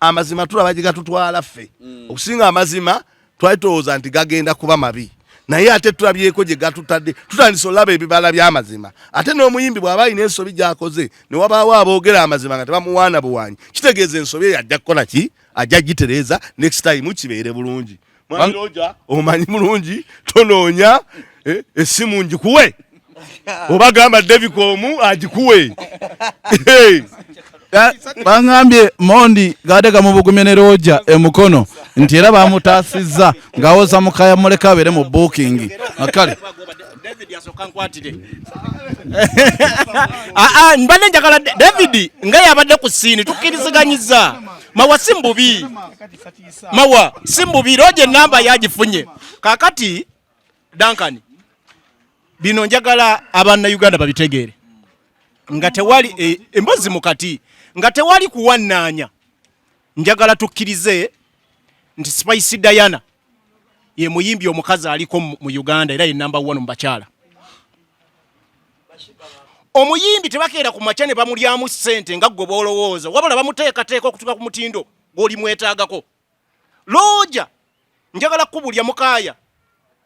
amazima tulaba gye gatutwala ffe okusinga amazima twali tulowooza nti gagenda kuba mabi naye ate tulabyeko gye gatutadde tutandise olaba ebibala by'amazima ate n'omuyimbi bw'aba alina ensobi gy'akoze ne wabaawo aboogera amazima nga tebamuwaana buwaanyi kitegeeza ensobi eyo ajja kukola ki ajja gitereeza next time kibeere bulungi mwami Roja omanyi bulungi tonoonya essimu njikuwe oba gamba David Komu agikuwe bangambye Mondi gade gamubugumye ne Roja emukono nti era bamutaasizza ng'awoza mukaya muleka abeere mu booking akale David yasoka nkwatire mbadde njagala David nga yabadde ku siini tukkiriziganyiza mawa simbubi mawa simbubi Roja ennamba yagifunye kakati Duncan bino njagala abaana Uganda babitegeere nga tewali emboozi Mukati nga tewali kuwannaanya njagala tukkirize nti Spice Diana ye muyimbi omukazi aliko mu Uganda era ye number 1 mu bakyala omuyimbi tebakeera ku makya ne bamulyamu ssente nga gwe boolowooza wabula bamuteekateeka okutuka ku mutindo gw'oli mwetaagako Roja njagala kubulya mukaaya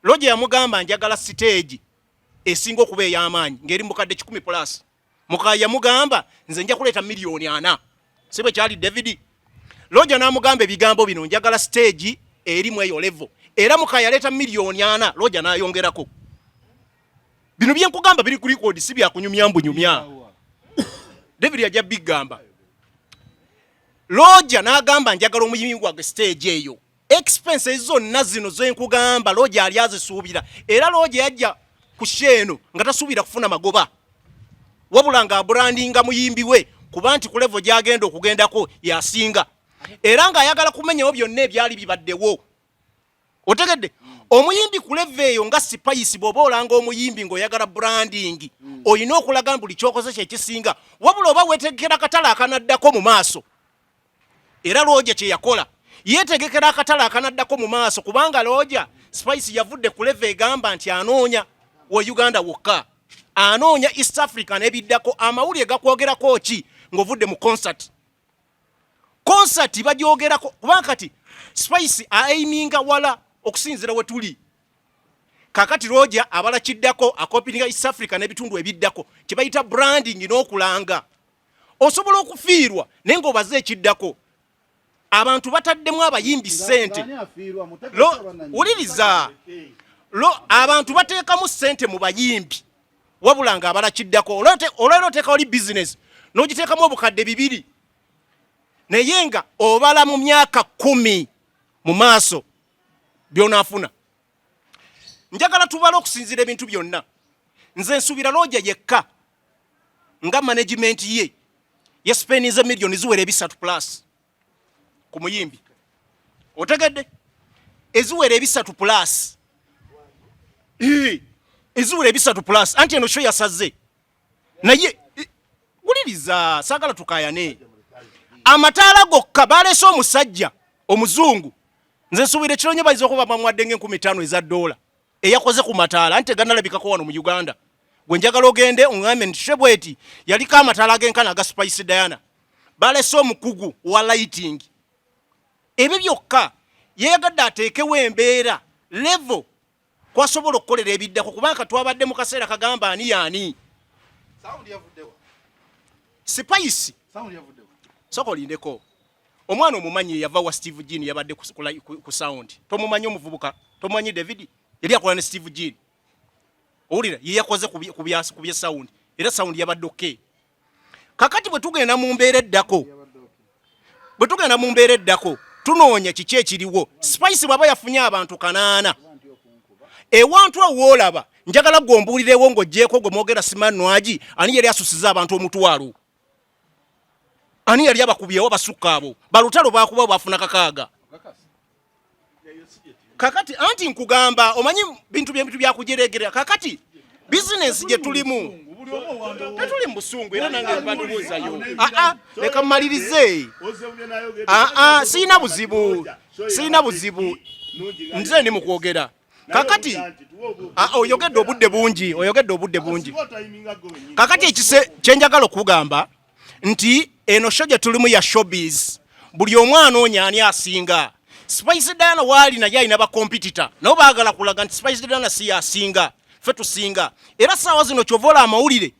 Roja yamugamba njagala stage esinga okuba ey'amaanyi ng'eri mukadde 10+ mukaaya mugamba nze nja kuleeta $4,000,000 sibe kyali David Roja n'amugamba ebigambo bino njagala stage erimu eyo level era mukaaya aleeta $4,000,000 Roja n'ayongerako bino bye nkugamba biri ku record si bya kunyumya mbunyumya David yajja bigamba Roja n'agamba njagala omuyimbi gwange stage eyo expenses zonna zino zo nkugamba Roja ali azisuubira era Roja yajja ku sheno nga tasuubira kufuna magoba wabula nga brandinga muyimbi we kuba nti ku level gy'agenda okugendako yasinga era nga ayagala kumenyawo byonna ebyali bibaddewo otegedde omuyimbi ku leve eyo nga Spice bw'oba olanga omuyimbi ng'oyagala branding olina okulaga buli kyokoze kyekisinga wabula oba weetegekera akatale akanaddako mu maaso era Looja kye yakola yeetegekera akatale akanaddako mu maaso kubanga Looja Spice yavudde ku leve egamba nti anoonya wa Uganda wokka anoonya East Africa n'ebiddako amawulire gakwogerako ki ng'ovudde mu concert bagyogerako kubanga kati Spice aiminga wala okusinzira we tuli kakati Looja abala kiddako akopinga East Africa n'ebitundu ebiddako kye bayita branding n'okulanga osobola okufiirwa naye ng'obaze ekiddako abantu bataddemu abayimbi ssente wuliriza abantu bateekamu ssente mu bayimbi wabula nga abala kiddako olwera oteeka oli business n'ogiteekamu obukadde 2 naye nga obala mu myaka 10 mu maaso by'onaafuna njagala tubala okusinzira ebintu byonna nze nsuubira Looja yekka nga management ye yasipeniza miliyoni ziwera 3+ ku muyimbi otegedde eziwera 3+ eziwera 3+ anti eno kyo yasaze naye wuliriza saagala tukayane amataala gokka baleese omusajja omuzungu nze nsuubira ekiro nnyo bayinza okuba bamwadde nga$50 eza $, eyakoze ku mataala anti teganalabikako wano mu Uganda gwe njagala ogende oŋŋambe nti Shebweti yaliko amataala ag'enkana aga Spice Diana baleese omukugu wa lighting ebyo byokka yeyagadde ateekewo embeera level kwasobola okukolera ebiddako kubanga twabadde mu kaseera kagamba ani yaani Spice soko olindeko omwana omumanyi yava wa Steve Jean yabadde ku sound tomumanyi omuvubuka tomumanyi David yali akola ne Steve Jean owulira ye yakoze ku bya sound era sound yabadde okay kakati bwe tugenda mu mbeera eddako tunoonya kiki ekiriwo Spice bw'aba yafunye abantu 8 ewantu awoolaba njagala gwombuulirewo ng'oggyeko gwe mwogera Simanwagi ani yali asusiza abantu omutwalo ani yali abakubyewo basukka abo balutalo bakuba bafuna kakaaga kakati anti nkugamba omanyi bintu byakujeregerera kakati business gye tulimu tetuli mu busungu era nange mbandubuuzayo leka mmalirize sirina buzibu nze ndi mu kwogera kakati oyogedde obudde bungi kakati kyenjagala okugamba nti eno show gye tulimu ya showbiz buli omu anoonya ani asinga Spice Diana waali naye alina bakompetita nabo baagala kulaga nti Spice Diana si yasinga ffe tusinga era saawa zino kyovola amawulire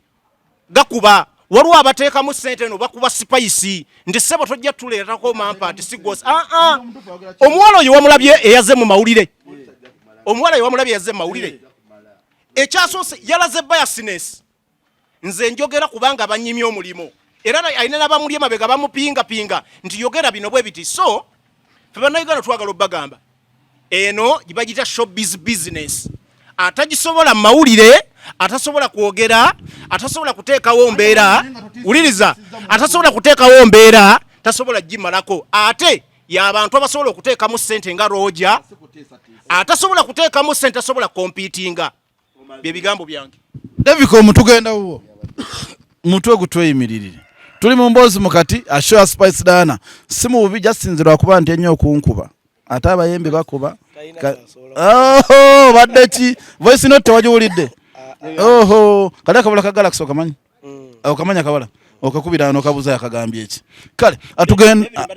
gakuba waliwo abateekamu ssente no bakuba Spice nti ssebo tojja tuleetako mampa nti sigos omuwala oyo wamulabye eyaze mu mawulire ekyasoose yalaze biasness nze njogera kubanga banyimye omulimu era alina n'abamuli emabega bamupingapinga nti yogera bino bwe biti so ffe bannayuganda twagala obbagamba eno gye bagita showbiz business atagisobola mawulire atasobola kwogera atasobola kuteekawo mbeera wuliriza atasobola kuteekawo mbeera tasobola gimalako ate y'abantu abasobola okuteekamu ssente nga Looja atasobola kuteekamu ssente tasobola kompiitinga bye bigambo byange Deviko mutugenda wuwo mutwe gutweyimiririre tuli mu Emboozi Mukati ashoya Spice Diana si mu bubi jasinzirwa kuba nti ennyo okunkuba ate abayembe bakuba badde ki voice note wagiwulidde kale akabula kagala kusooka manyi okamanya kabala okakubira ano kabuza yakagambye eki kale atugenda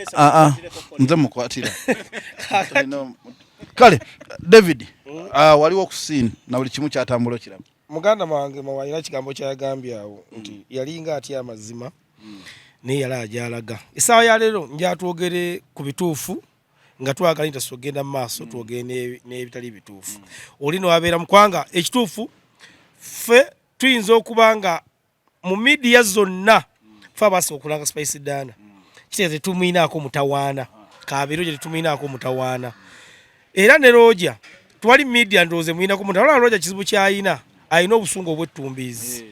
nze mukwatira kale David waliwo okusiina na buli kimu kyatambula kiramu muganda wange mawalira kigambo kyayagambye awo nti yalinga atya amazima naye yali ajalaga essaawa ya leero njatwogere ku bituufu nga twagala nti tugenda mu maaso twogere n'ebitali bituufu olino wabeera mukwanga ekituufu ffe tuyinza okuba nga mu midiya zonna ffe abasinga okulanga Spice Diana kitegeeza tumuyinaako mutawaana kabeero gye tumuyinaako mutawaana era ne Looja twali midiya ndowooze muyinako mutawaana Looja kizibu kyayina alina obusungu obwettumbiizi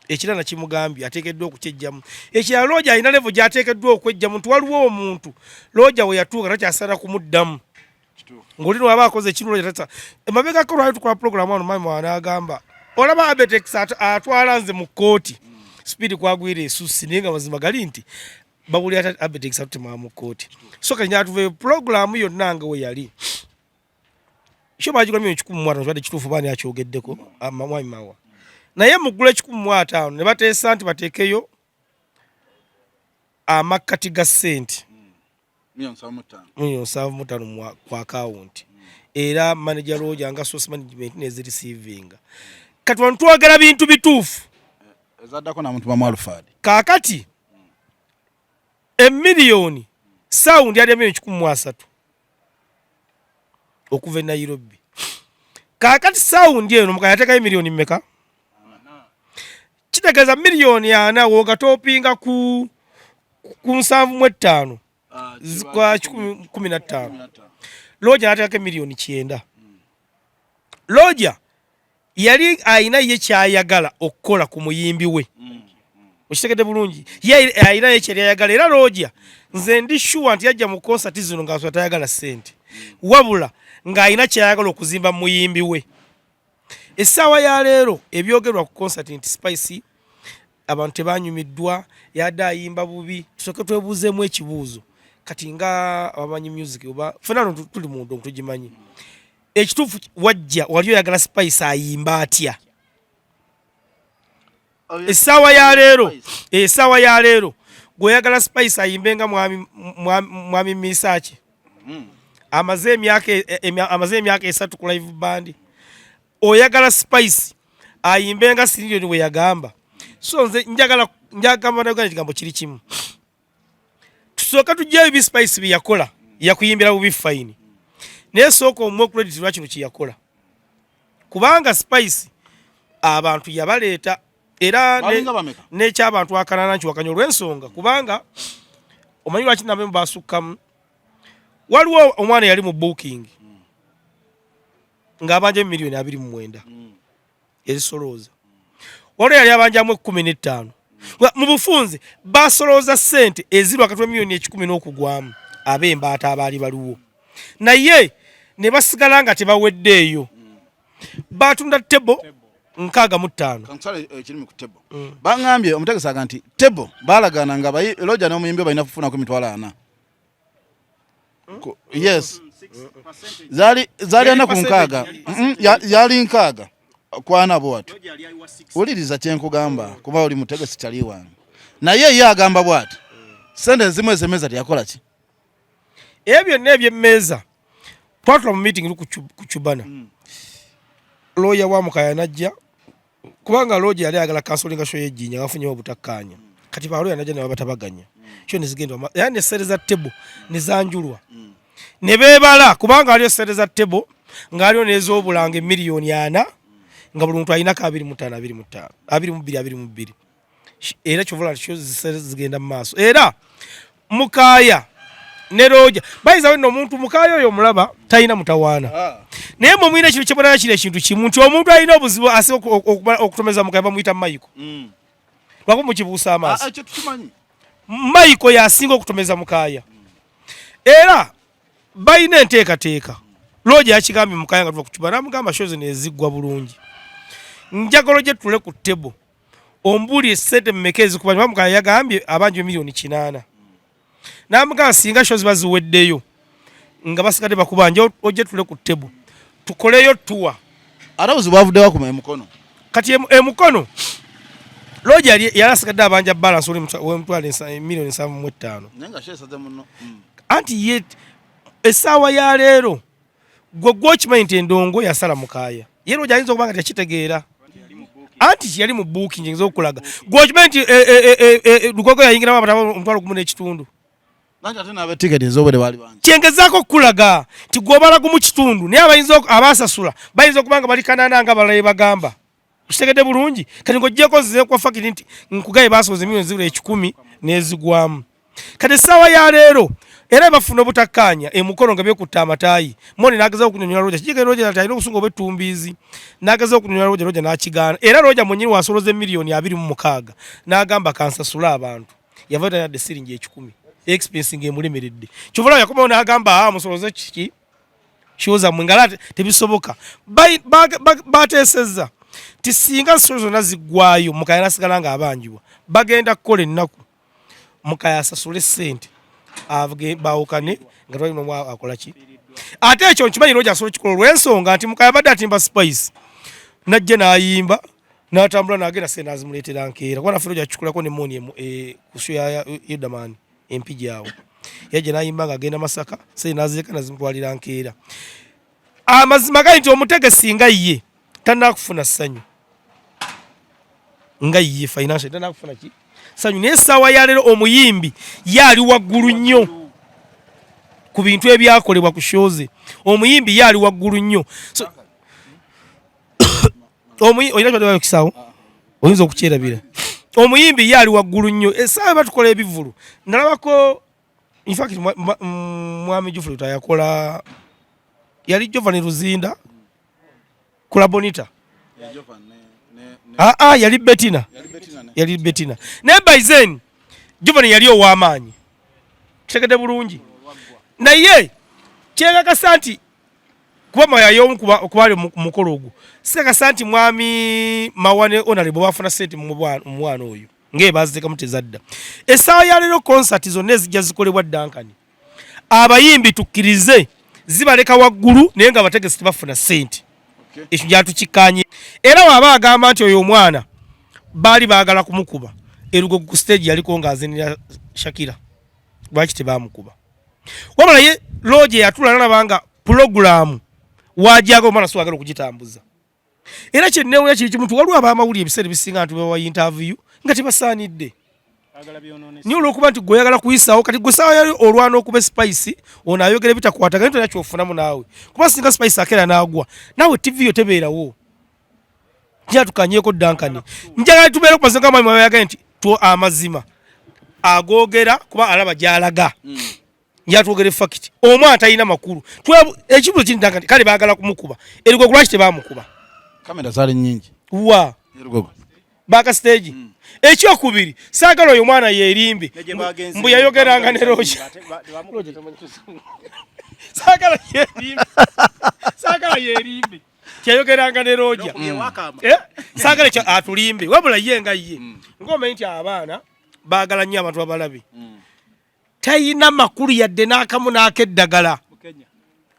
ekirala kimugambye ateekeddwa okukyejjamu ekirala Looja alina levo gy'ateekeddwa okwejjamu nti waliwo omuntu Looja we yatuuka takyasala kumuddamu ng'olino aba akoze ekintu looja emabega ko lwali tukola pulogulaamu wano maama wana agamba olaba abetex atwala nze mu kkooti speed kwagwira esusi naye nga mazima gali nti babuli ata abetex atutema mu kkooti so kati nyatuve pulogulaamu yonna nga we yali kyo baagigula milioni 15 twadde kituufu baani akyogeddeko mwami mawa naye muggula 15 ne bateesa nti bateekeyo amakati ga ssente milioni 75 ku akawunti era manager Roger nga source management nezi receiving kati wano twagala bintu bituufu ezaddako na muntu bamwalufadi kaakati emiliyoni sound yali milioni 13 okuva e Nairobi kaakati sound eno mukaya atekayo miliyoni mmeka kitegeeza miliyoni 4 wogatopinga ku 75 kwa 15 Roger ateka miliyoni 9 Roger yali aina ye kyayagala okukola ku muyimbi we okitegedde bulungi ye aina ye kyayagala era Roger nze ndi sure nti yajja mu concert zino nga atayagala sente wabula nga aina kyayagala okuzimba muyimbi we essaawa ya leero ebyogerwa ku concert nti Spice abantu tebanyumiddwa yadde ayimba bubi tusooke twebuuzeemu ekibuuzo kati nga abamanyi music oba fenano tuli muntu tugimanyi ekituufu wajja wali oyagala Spice ayimba atya essaawa ya leero gweoyagala Spice ayimbenga mwami Misaki amaze emyaka 3 ku live band oyagala Spice ayimbenga Sirioni we yagamba so nze njagamba nayo ekigambo kiri kimu tusooka tujjayo ebi Spice byeyakola yakuyimbira bubi fine naye sooka omuwe credit lwa kino kyeyakola kubanga Spice abantu yabaleeta era n'ekyabantu akanana nkiwakanya olw'ensonga kubanga omanyi lwaki nabemu basukkamu waliwo omwana yali mu booking ng'abanja miliyoni 29 erisolooza waliwo yali abanjamu 15 mu bufunze basolooza ssente eziri wakati wa miliyoni 10 n'okugwamu ab'embaata abaali baliwo naye ne basigala nga tebaweddeeyo batunda tebo 65 kansale ekiri mu tebo bangambye omutegesaga nti tebo balagana nga Roger n'omuyimbi balina kufuna ku mitwalo 4 yes zali ana ku nkaaga yali nkaaga kwana bwatu uliriza kyenkugamba kuba oli mutegesi tali wange naye ye agamba bwatu sente zimwe zemeza yakola ki ebyo n'ebyemmeeza twatula mu meeting ku Chubana lawyer wa Mukaya najja kubanga Roger yali agala counseling show yejjinya afunye obutakkaanya kati ba lawyer najja ne batabaganya kyo nizigenda yani essere za table nizanjulwa ne beebala kubanga aliyo essere za table ngaliyo n'ez'obulanga miliyoni 4 nga buli muntu alina ka 22 era kyovula kyo zigenda mu maaso era Mukaya ne Roger bayiza nno omuntu Mukaya oyo mulaba talina mutawaana naye mwe mwine ekintu kyebonera kiri ekintu kimu nti omuntu alina obuzibu ase okutomeza Mukaya bamuyita Maiko lwako mukibuusa amaaso ekyo tukimanyi Maiko yasinga okutomeza Mukaya era bayina enteekateeka Roger yakigambye Mukaya nga tuva ku Chubana amugamba shozi neziggwa bulungi njagalo gye tule ku tebo ombuli essente mmekezi kubanga Mukaya yagambye abanji miliyoni 8 namugamba singa shozi baziweddeyo nga basigadde bakubanja ojje tule ku tebo tukoleyo tuwa arabuzi bwavuddewa ku emukono kati emukono Roger yali asigadde abanja balance oli mutwale miliyoni 75 nenga shesaze muno anti ye essaawa ya leero gwokimanyi nti endongo yasala Mukaya ye Roger ayinza okubanga tekitegeera anti yali mu booking ngizo okulaga gwokimanyi nti lugogo yayingiramu abatabo omutwalo 1.5 nanja tena abe ticket ezobere bali banje kyengezaako okulaga nti gwobala gumu kitundu naye abayinza abasasula bayinza okubanga bali kanana nga balaye bagamba kitegedde bulungi kati ng'oggyeko nzize kwa fakiri nti nkugaye basoze miliyoni 10 n'ezigwamu kati essaawa ya leero era bafuna obutakkaanya emukono nga byekutta amataayi moni n'agezaako okunyonyola Roger kigenda Roger nti alina obusungu obw'ettumbiizi n'agezaako okunyonyola Roger n'akigaana era Roger mwennyini wasoloza miliyoni 26 n'agamba kansasula abantu yava tayadde siringi 10 expense ng'emulemeredde kyovula yakomawo n'agamba musoloze kiki shoza mwingala tebisoboka bateseza tisinga zonna ziggwayo mukaya nasigala nga abanjibwa bagenda kukola ennaku mukaya asasule ssente bawukane nga twalina akola ki ate ekyo nkimanyi Roger asobola kikola olw'ensonga nti mukaya badde atimba spice najja n'ayimba n'atambula n'agenda ssente azimuleetera nkeera kuba naffe Roger akikulako ne moni kusho ya Yudamani empi gyawo yajja n'ayimba ng'agenda Masaka ssente n'azireeka nazimutwalira nkeera amazima gali nti omutegesi nga ye tannakufuna ssanyu nga ye financial tannakufuna ki ssanyu naye essaawa ya leero omuyimbi yaali waggulu nnyo ku bintu ebyakolebwa ku shoze omuyimbi yaali waggulu nnyo oyinza oyinza okukyerabira omuyimbi yaali waggulu nnyo essaawa batukola ebivulu nalabako infact mwami Jufuluta yakola yali Giovanni Luzinda kula Bonita yali Bettina naye Baizen Giovanni yali ow'amaanyi kitegedde bulungi naye kyegakasa nti kuba mayayo kubali mukolo ogwo sekasa nti mwami Mawane Honorable bafuna sente mu mwana oyo ng'ebaziteeka mutezadda essaawa ya leero concert zonna ezijja zikolebwa Duncan abayimbi tukkirize zibaleka waggulu naye nga abategesi tebafuna sente ekyo gyatukikkanye era waaba agamba nti oyo omwana baali baagala kumukuba erugogo ku stage yaliko ng'azinira Shakira lwaki tebaamukuba wabula ye Roger yatula nalabanga pulogulaamu wajaga omwana so agala okugitambuza era kyenneewunya kiri kimuntu waliwo abaamawulire ebiseera ebisinga nti bebawa interview nga tebasaanidde niyo olwokuba nti gwe oyagala kuyisaawo kati gwe saawa yali olwana okuba spice ono ayogera bitakwatagana tolina kyofunamu naawe kuba singa spice akeera n'agwa naawe tv yo tebeerawo njala tukanyeeko Duncan njagala tubeere ku mazinga mwami ayagala nti amazima agoogera kuba alaba gy'alaga njatwogere fakiti omwana talina makulu ekibuzo kiri Duncan kale baagala kumukuba erugogo lwaki tebaamukuba kamera zaali nnyingi wa erugogo baaka stage ekyokubiri saagala oyo omwana yeerimbe mbu yayogeranga ne Roger saagala yeerimbe kyayogeranga ne Roger saagala ekyo atulimbe wabula ye nga ye ng'omanyi nti abaana baagala nnyo abantu abalabe tayina makulu yadde n'akamu n'akeddagala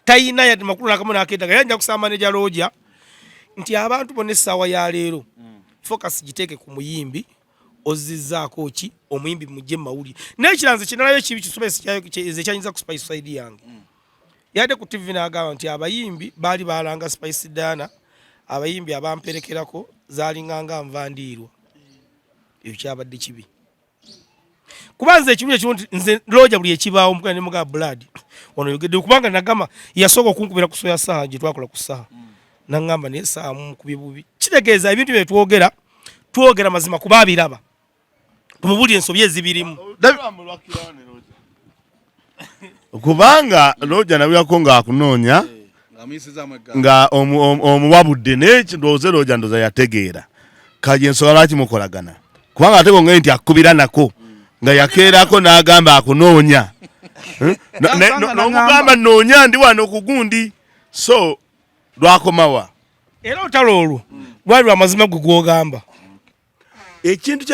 tayina yadde makulu n'akamu n'akeddagala yanja kusamba ne Roger nti abantu bonna essaawa ya leero focus giteeke ku muyimbi ozizzaako ki omuyimbi mujje mawulire n'ekiranze kinalayo kibi kisomeze kyanyinza ku Spice side yange yadde ku TV n'agamba nti abayimbi baali baalanga Spice Dana abayimbi abamperekerako zaalinganga nvandiirwa ebyo kyabadde kibi kuba nze ekimu ekyo nze Roger buli ekibaawo mukwana ne muga blood ono yogedde kubanga nagamba yasooka okunkubira ku soya saha gye twakola ku saha nangamba naye saha mukubye bubi kitegeeza ebintu bye twogera mazima kuba abiraba tumubulire ensobi ezibirimu kubanga Roger nabirako ng'akunoonya nga omuwabudde n'ekindowooze Roger ndoza yategeera kaje ensonga lwaki mukolagana kubanga ate gongere nti akubira nako nga yakeerako n'agamba akunoonya n'omugamba noonya ndi wano ku gundi so lwakomawa era otalo olwo lwali lwamazima gwe gw'ogamba ekintu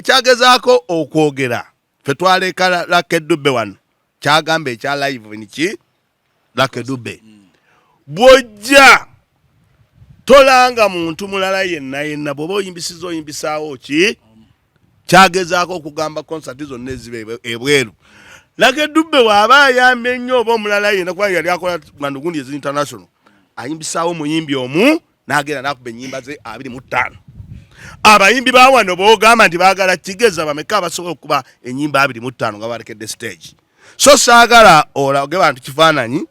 kyagezaako okwogera fe twaleeka Lucky Dube wano kyagamba ekya live niki Lucky Dube bw'ojja tolanga muntu mulala yenna bw'oba oyimbisiza oyimbisaawo ki kyagezaako okugamba konsati zonna eziba ebweru Lucky Dube waaba ayambye ennyo oba omulala yenna kuba yali akola Mandugundi ezi international ayimbisaawo muyimbi omu n'agenda n'akuba ennyimba ze 25 abayimbi ba wano boogamba nti baagala kigeza bameka abasobola okuba ennyimba 25 nga balekedde stage so saagala olage bantu kifaananyi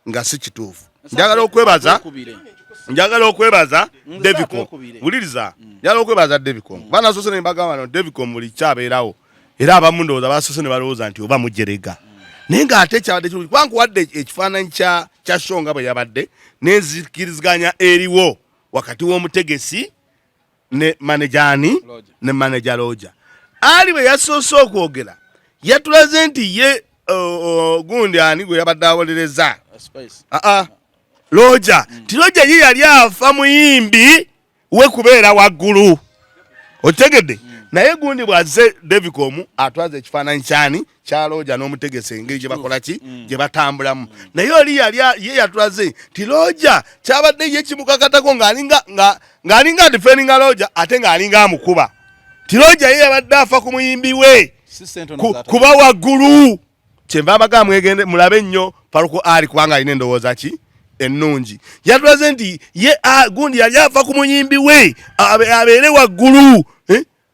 nga si kituufu njagala okwebaza Devicom buliriza njagala okwebaza Devicom bana sose ne mbagamba wano Devicom buli kyabeerawo era abamu ndowooza basose ne balowooza nti oba mujerega naye ng'ate kyabadde kirungi kubanga wadde ekifaananyi kya show nga bwe yabadde n'enzikiriziganya eriwo wakati w'omutegesi ne manejani ne manager Roger ali bwe yasoose okwogera yatulaze nti ye gundi ani gwe yabadde awolereza Loja tiloja ye yali afa muyimbi we kubeera waggulu otegedde naye gundi bwaze Devicom atwaze ekifaananyi kyani kya Loja n'omutegese engeri gye bakola ki gye batambulamu naye oli yali ye yatwaze ti Loja kyabadde ye kimukakatako ng'alinga defendinga Loja ate ng'alinga amukuba ti Loja ye yabadde afa ku muyimbi we kuba waggulu kyenva abaga mwegende mulabe nnyo paluku ali kubanga alina endowooza ki ennungi yatulaze nti ye gundi yali afa ku muyimbi we abeere waggulu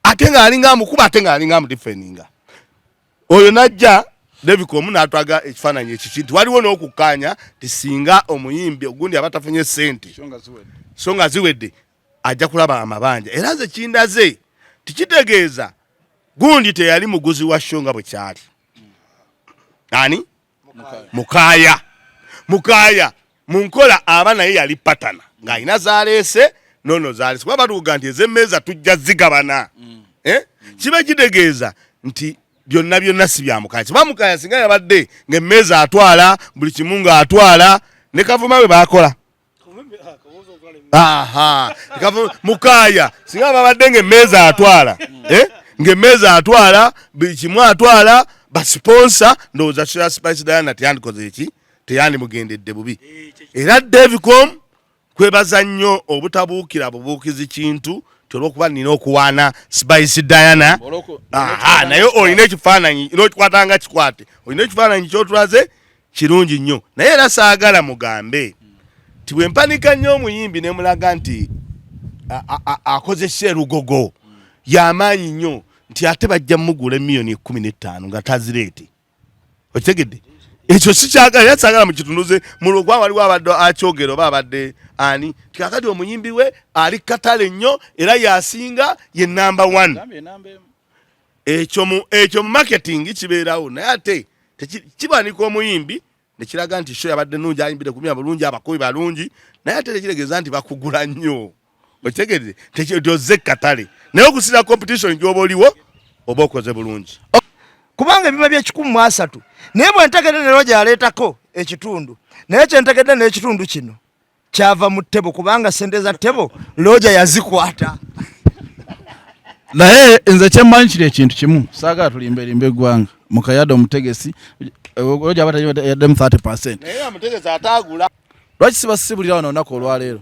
ate ng'alinga amukuba ate ng'alinga amudifeninga oyo najja Devicom n'atwaga ekifaananyi ekiki nti waliwo n'okukkaanya ti singa omuyimbi ogundi aba tafunye ssente so nga ziwedde ajja kulaba amabanja era ze kindaze tikitegeeza gundi teyali muguzi wa show nga bwe kyali ani Mukaya munkola aba naye yali patana ng'alina zaleese nono zaleese kuba batuuga nti ez'emmeeza tujja zigabana kiba kitegeeza nti byonna si bya Mukaya kiba Mukaya singa yabadde ng'emmeeza atwala buli kimu ng'atwala ne Kavuma we baakola Mukaya singa babadde ng'emmeeza atwala ng'emmeeza atwala buli kimu atwala basponsa ndowooza Shira Spice Diana teyandikoze eki teyandimugendedde bubi era Devicom kwebaza nnyo obutabuukira bubuukizi kintu olw'okuba nina okuwaana Spice Diana naye olina ekifaananyi n'okikwatanga kikwate olina ekifaananyi kyotulaze kirungi nnyo naye era saagala mugambe ti bwe mpanika nnyo omuyimbi ne mulaga nti akoze sserugogo y'amaanyi nnyo nti ate bajja mugula $15,000 nga tazireete okitegedde ekyo sikyagala era saagala mu kitunduze mu gwa waliwo abadde akyogera oba abadde ani tikakati omuyimbi we ali katale nnyo era yasinga ye number 1 ekyo mu marketing kibeerawo naye ate kibanika omuyimbi nekiraga nti show yabadde nungi ayimbire kumya bulungi abakubi balungi naye ate tekitegeeza nti bakugula nnyo okitegedde tekyoze katale naye okusira competition gyoba oliwo oba okoze bulungi kubanga ebima bye130 naye bwe ntegedde ne Loja aleetako ekitundu naye kyentegedde n'ekitundu kino kyava mu ttebo kubanga sente za ttebo Loja yazikwata naye nze kyemmanyi kiri ekintu kimu saagala tulimberimba eggwanga Mukayado omutegesi Loja aba yaddemu 30% naye omutegesi ataagula lwaki sibasibulira wano olunaku olwaleero